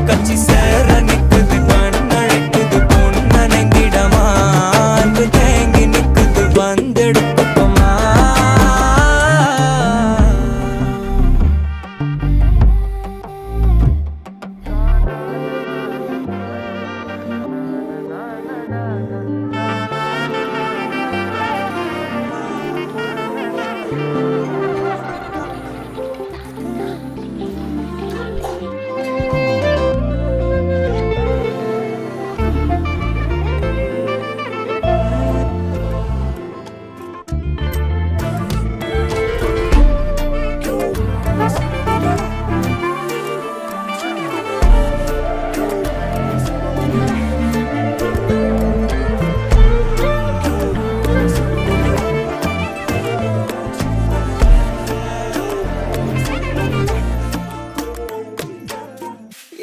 கச்சி சேர நிக்குது கண்ணழைக்குது பொன்னணைந்திடமா அன்பு தேங்கி நிக்குது வந்தெடுத்துப்பமா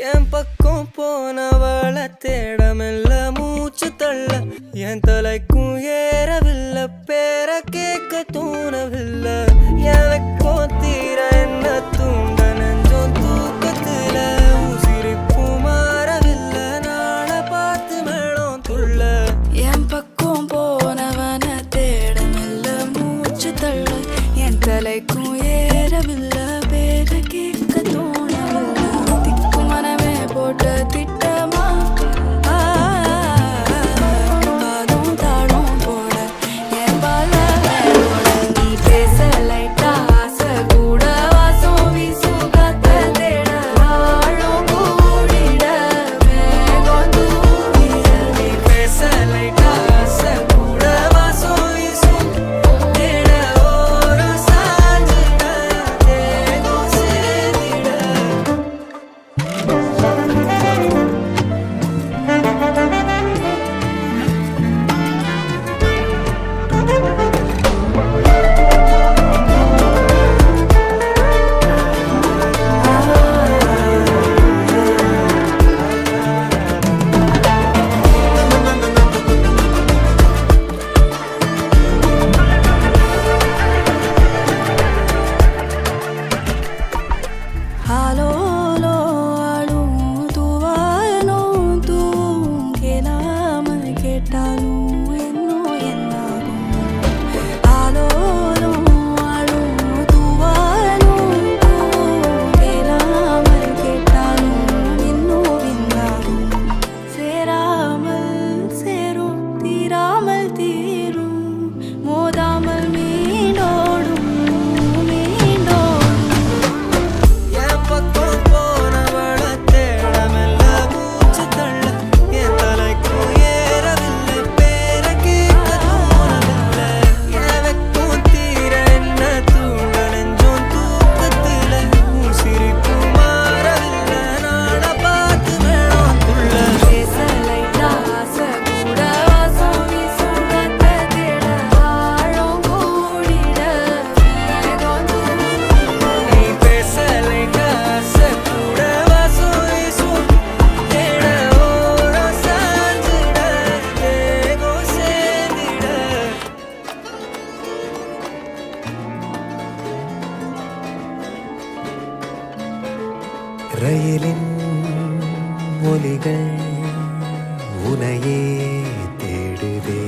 என் பக்கம் போனவள தேடமெல்ல மூச்சு தள்ள என் தலைக்கும் ஏறவில்லை பேர கேட்க தோணவில்லை எனக்கோ தீர என்ன தூண்ட நெஞ்சோம் தூக்கத்துல உசிரிப்பு மாறவில்லை நாள பார்த்து மேளம் துள்ள என் பக்கம் போனவன தேடமில்ல மூச்சு தள்ள என் தலைக்கும் ஏறவில்லை பேர கேட்க தோணவில்லை திக்கு மனமே போட்ட திட்டமா பாதம் தாளம் போட என் பால மேலோட நீ பேச லைட்டா ஆசை கூட வாசம் வீசும் காத்த தேட ஆழம் கூடிட மேகம் தூவிட நீ பேச லைட்டா ஆசை கூட வாசம் வீசும் தேட ஓரம் சாஞ்சிட தேகம் சேர்ந்திட ஆலோலோ ஆளும் தூவாயனும் தூவும் கேளாமல் கேட்டாலும் இன்னும் என்னாகும் ஆலோலோ ஆளும் தூவாயனும் தூவும் கேளாமல் கேட்டாலும் இன்னும் என்னாகும் சேராமல் சேரும் தீராமல் தீரும் மோதாமல் மீண்டோடும் மீண்டோடும் என் பக்கம் போனவள தேடமெல்ல மூச்சு தள்ள என் தலைக்கும் ஏறவில்லை பேர கேட்க தோணவில்லை எனக்கும் தீர என்ன தூண்ட நெஞ்சோம் தூக்கத்துல சிரிப்பு மாறவில்லை நாட பார்த்து மேளம் துள்ள பேச லைட்டா ஆசை கூட வாசம் வீசும் காத்த தேட ஆழம் கூடிட மேகம் தூவிட நீ பேச லைட்டா ஆசை கூட வாசம் வீசும் தேட ஓரம் சாஞ்சிட தேகம் சேர்ந்திட ரயிலின் ஒலிகள் உனையே தேடுதே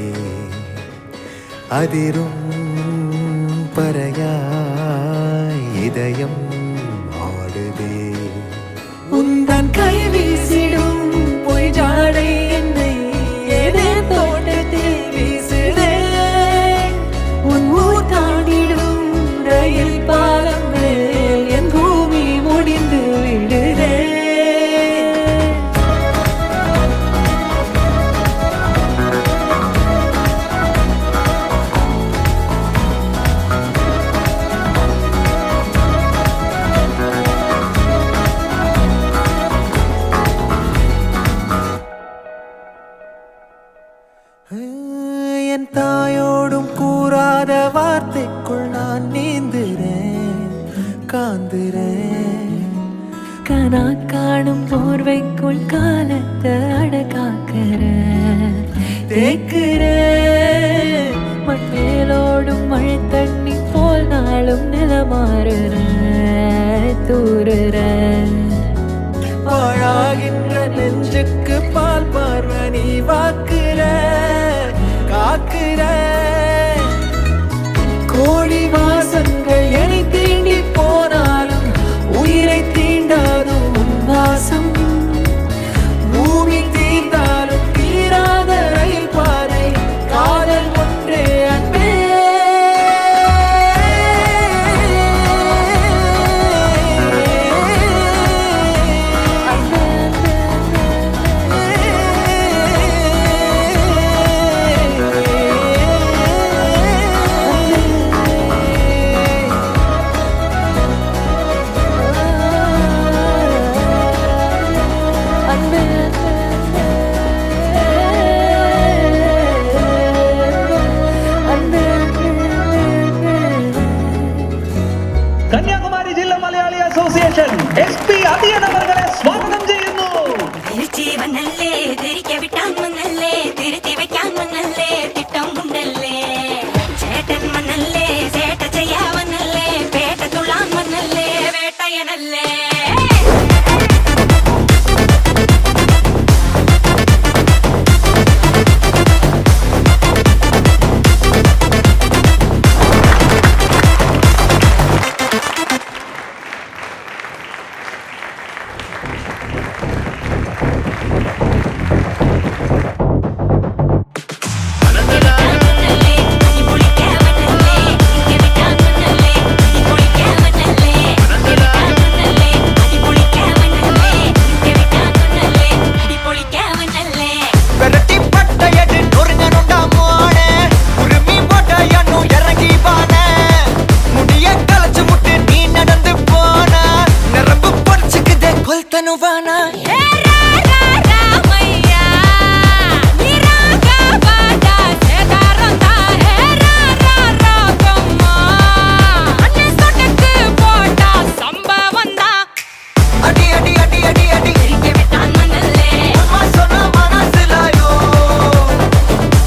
அதிரும் பறையாய் இதயம் ஆடுதே உந்தன் கை வீசிடும் பொய் ஜாடை என்னை ஏதே தோட்டத்தில் வீசுதே உன் ஊர் தாண்டிடும் ரயில் பாலம் மேல் என் பூமி முடிந்து விடுதே என் தாயோடும் கூறாத வார்த்தைக்குள் நான் நீந்துறேன் காந்துறேன் கனா காணும் போர்வைக்குள் காலத்தை அடக்காக்கிற தேக்குறேன் மாறுற தூறுற பாழாகின்ற நெஞ்சுக்கு பால் பார்வனி வாக்குற காக்குற கோடி வாசங்கள் என்னை தீண்டி போனாலும் உயிரை தீண்டாதும் உன் வாசம் பூமி தீர்ந்தாலும் தீராத ரயில் பாதை காதல் ஒன்றே அன்பே കന്യാകുമാരി ജില്ലാ മലയാളി അസോസിയേഷൻ SP അതിയൻ അവരെ സ്വാഗതം ചെയ്യുന്നു. തിരിച്ചു വന്നല്ലേ തിരികെ വിട്ടാൻ വന്നല്ലേ തിരുത്തി വെക്കാൻ വന്നല്ലേ തിട്ടം ഉണ്ടല്ലേ ചേട്ടൻ വന്നല്ലേ ചേട്ട ചെയ്യാ വന്നല്ലേ പേട്ട തുള്ളാൻ വന്നല്ലേ വേട്ടയനല്ലേ விரட்டி பட்டையடு நொறுங்கனுண்டா மோனே உருமி போட்டையன்னு இறங்கி வானே முடிய கலச்சு முட்டு நீ நடந்து போன நரம்பு பொறிச்சுக்குதே கொல்தனுவானா அடி அடி அடி அடி அடி அம்மா சொன்ன மனசுலாயோ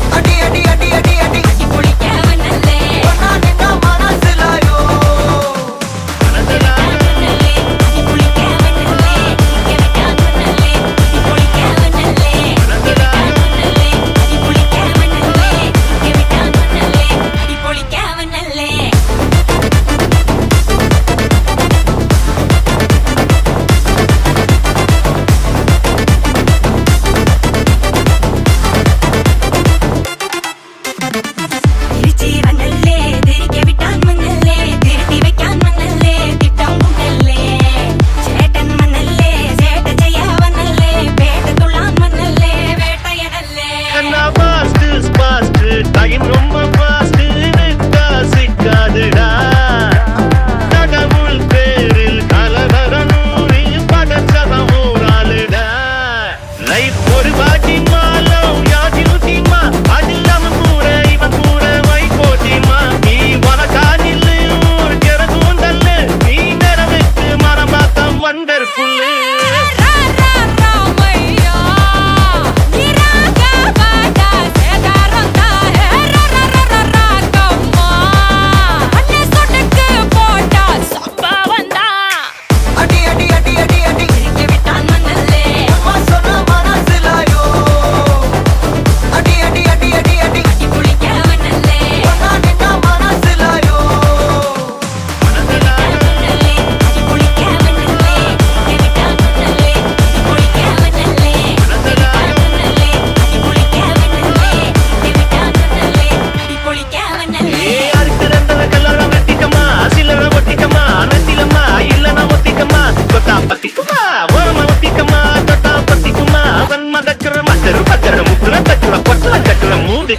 அடி அடி அடி அடி அடி ஒன்னா நின்னா மனசுலாயோ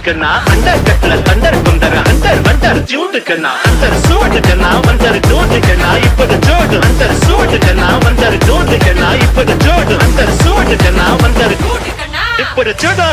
கண்ணா அண்டர் கட்டல தண்டர் குண்டர் அண்டர் வண்டர் ஜூட்டு கண்ணா அண்டர் சூட்டு கண்ணா வண்டர் ஜூட்டு கண்ணா இப்பது ஜோடு அண்டர் சூட்டு கண்ணா வண்டர் ஜூட்டு கண்ணா இப்பது ஜோடு அண்டர் சூட்டு கண்ணா வண்டர் இப்பது ஜோடு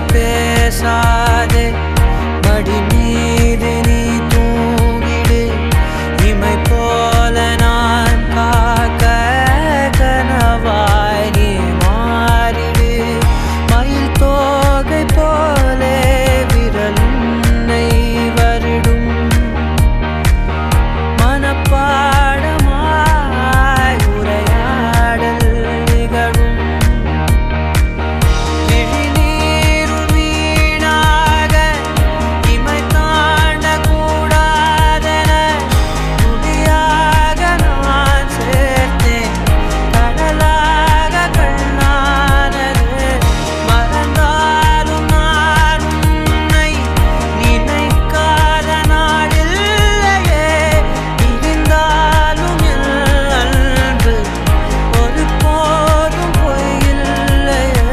பேசாதே மடி மீது நீ தூங்கிடு இமை போல நான் காக்க கனவாய் நீ மாறிடு மயில் தோகை போலே விரல் உன்னை வருடும் மனப்பாடமாய் உரையாடல் நிகழும் விழிநீரும் வீணாக இமை தாண்டக்கூடாதென துளியாக நான் சேர்த்தேன் கடலாக கண்ணானது மறந்தாலும் நான் உன்னை நினைக்காத நாளில்லையே இருந்தாலும் என் அன்பு ஒரு போதும் பொய்யில்லையே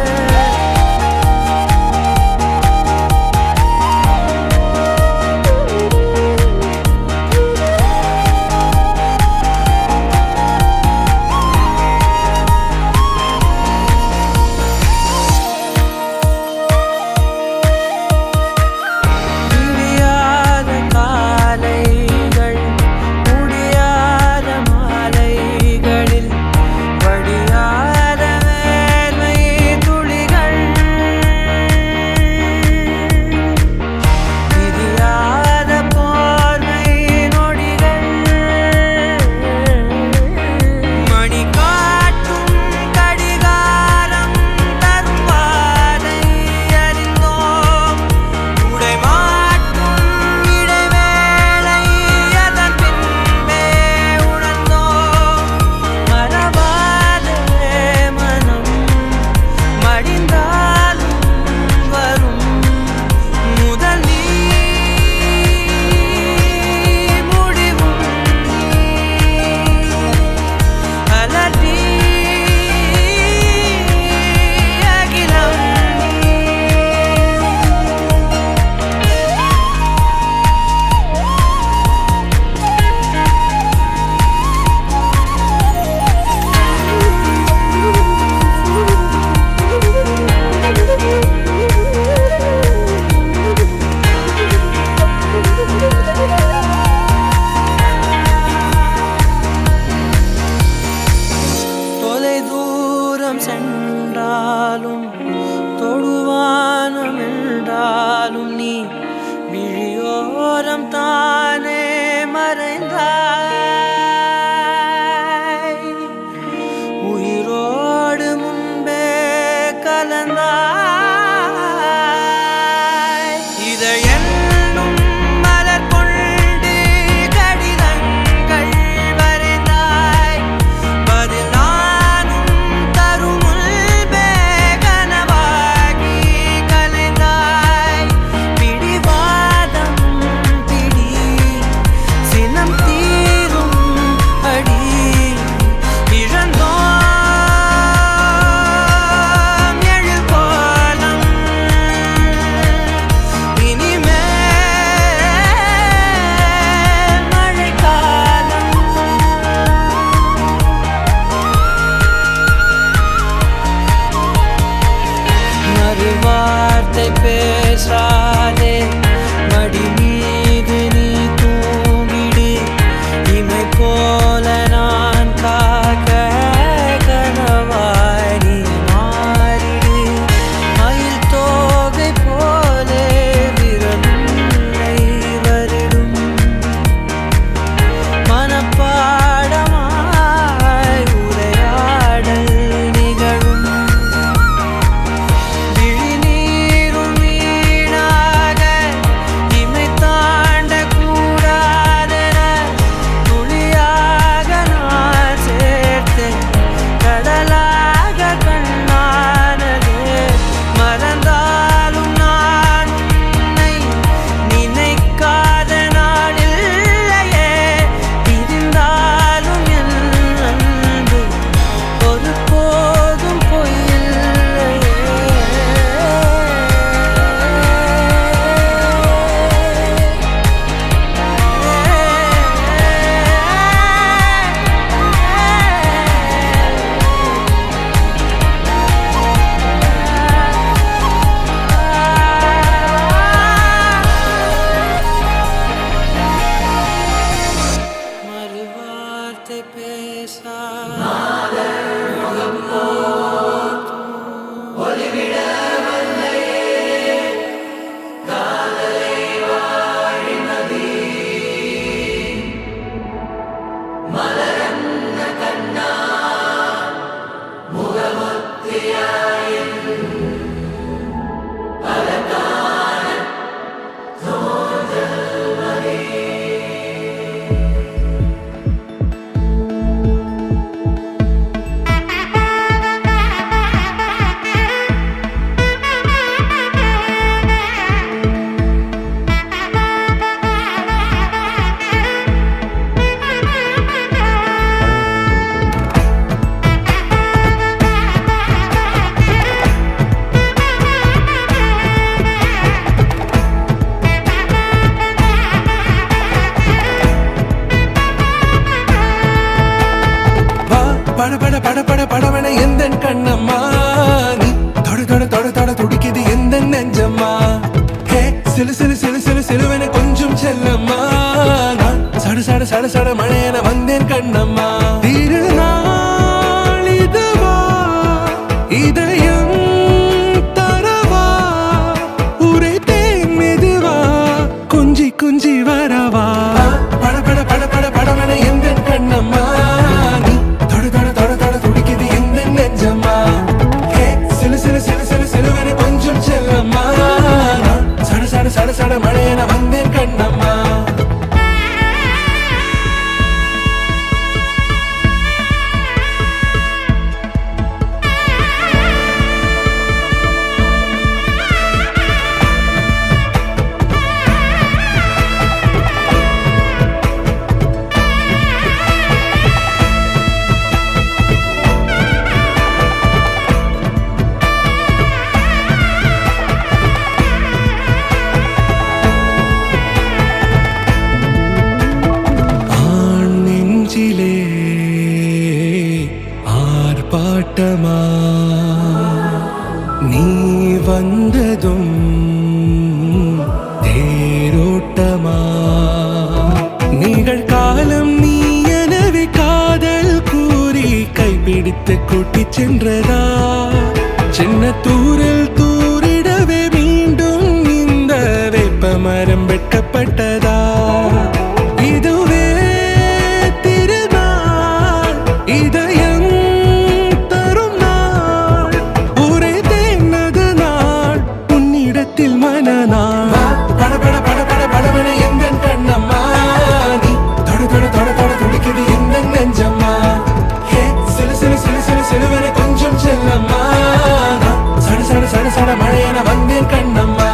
விடியாத காலைகள் முடியாத மாலைகளில் வடியாத வேர்வை துளிகள் விரியாத போர்வை நொடிகள் மணி காட்டும் கடிகாரம் தரும் வாதை அறிந்தோம் உடை மாற்றும் இடைவேளை அதன் பின்பே உணர்ந்தோம் மறவாதே மனம் மடிந்தாலும் வரும் முதல் நீ முடிவும் அலறி அகிலம் தொலை தூரம் சென்றாலும் தொடுவானம் என்றாலும் நீ விழியோரம் தானே மறைந்தாய் உயிரோடு முன்பே கலந்தாய் இதை என்னும் மலர் கொண்டு கடிதங்கள் வரைந்தாய் பதில் நானும் தரும் முன்பே கனவாகி கலைந்தாய் பிடிவாதம் பிடி சினம் தீரும் அடி இழந்தோம் எழில் கோலம் இனிமேல் மழைக்காலம் மறுவார்த்தை பேசாதே மடி மீது நீ தூங்கிடு இமை போல நான் காக்க கனவாய் நீ மாறிடு மயில் தோகை போலே விரல் உன்னை வருடும் மனப்பாடமாய் உரையாடல் நிகழும் விழிநீரும் வீணாக பட பட பட பட படவன எந்த கண்ணம்மா நீ தொட தொட தொட தொட துடிக்குது எந்த நெஞ்சம்மா ஹே சிலு சிலு சிலு சிலு சிலுவன கொஞ்சம் செல்லம்மா நான் சட சட சட சட மழையன வந்தேன் கண்ணம்மா திருநாள் இதுவா இதயம் தரவா உரைத்தேன் மெதுவா கொஞ்சி கொஞ்சி வரவா பட பட பட பட படவன எந்த கண்ணம்மா சட சட மழையன வந்தேன் கண்ணம்மா ஆர்ப்பாட்டமா நீ வந்ததும் தேரோட்டமா நிகழ்காலம் நீ எனவே காதல் கூறி கைப்பிடித்து கூட்டிச் சென்றதா சின்ன தூரல் தூரிடவே மீண்டும் இந்த வேப்ப மரம் வெட்கப்பட்டதா இதுவே திருநாள் இதயம் தரும் நாள் உரைத்தேனது நாள் உன்னிடத்தில் மனநாள் பட பட பட பட படவன எந்த கண்ணம்மா நீ தொட தொட தொட தொட துடிக்குது எந்த நெஞ்சம்மா ஹே சிலு சிலு சிலு சிலு சிலுவன கொஞ்சம் செல்லம்மா சட சட சட சட மழையன வந்தேன் கண்ணம்மா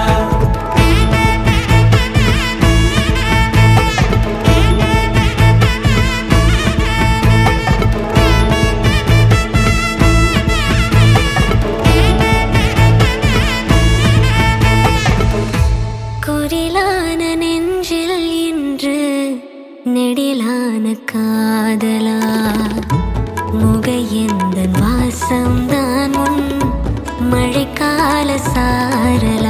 குரிலான நெஞ்சில் இன்று நெடிலான காதலா முகையெந்தன் வாசம்தான் உன் மழைக்கால சாரல்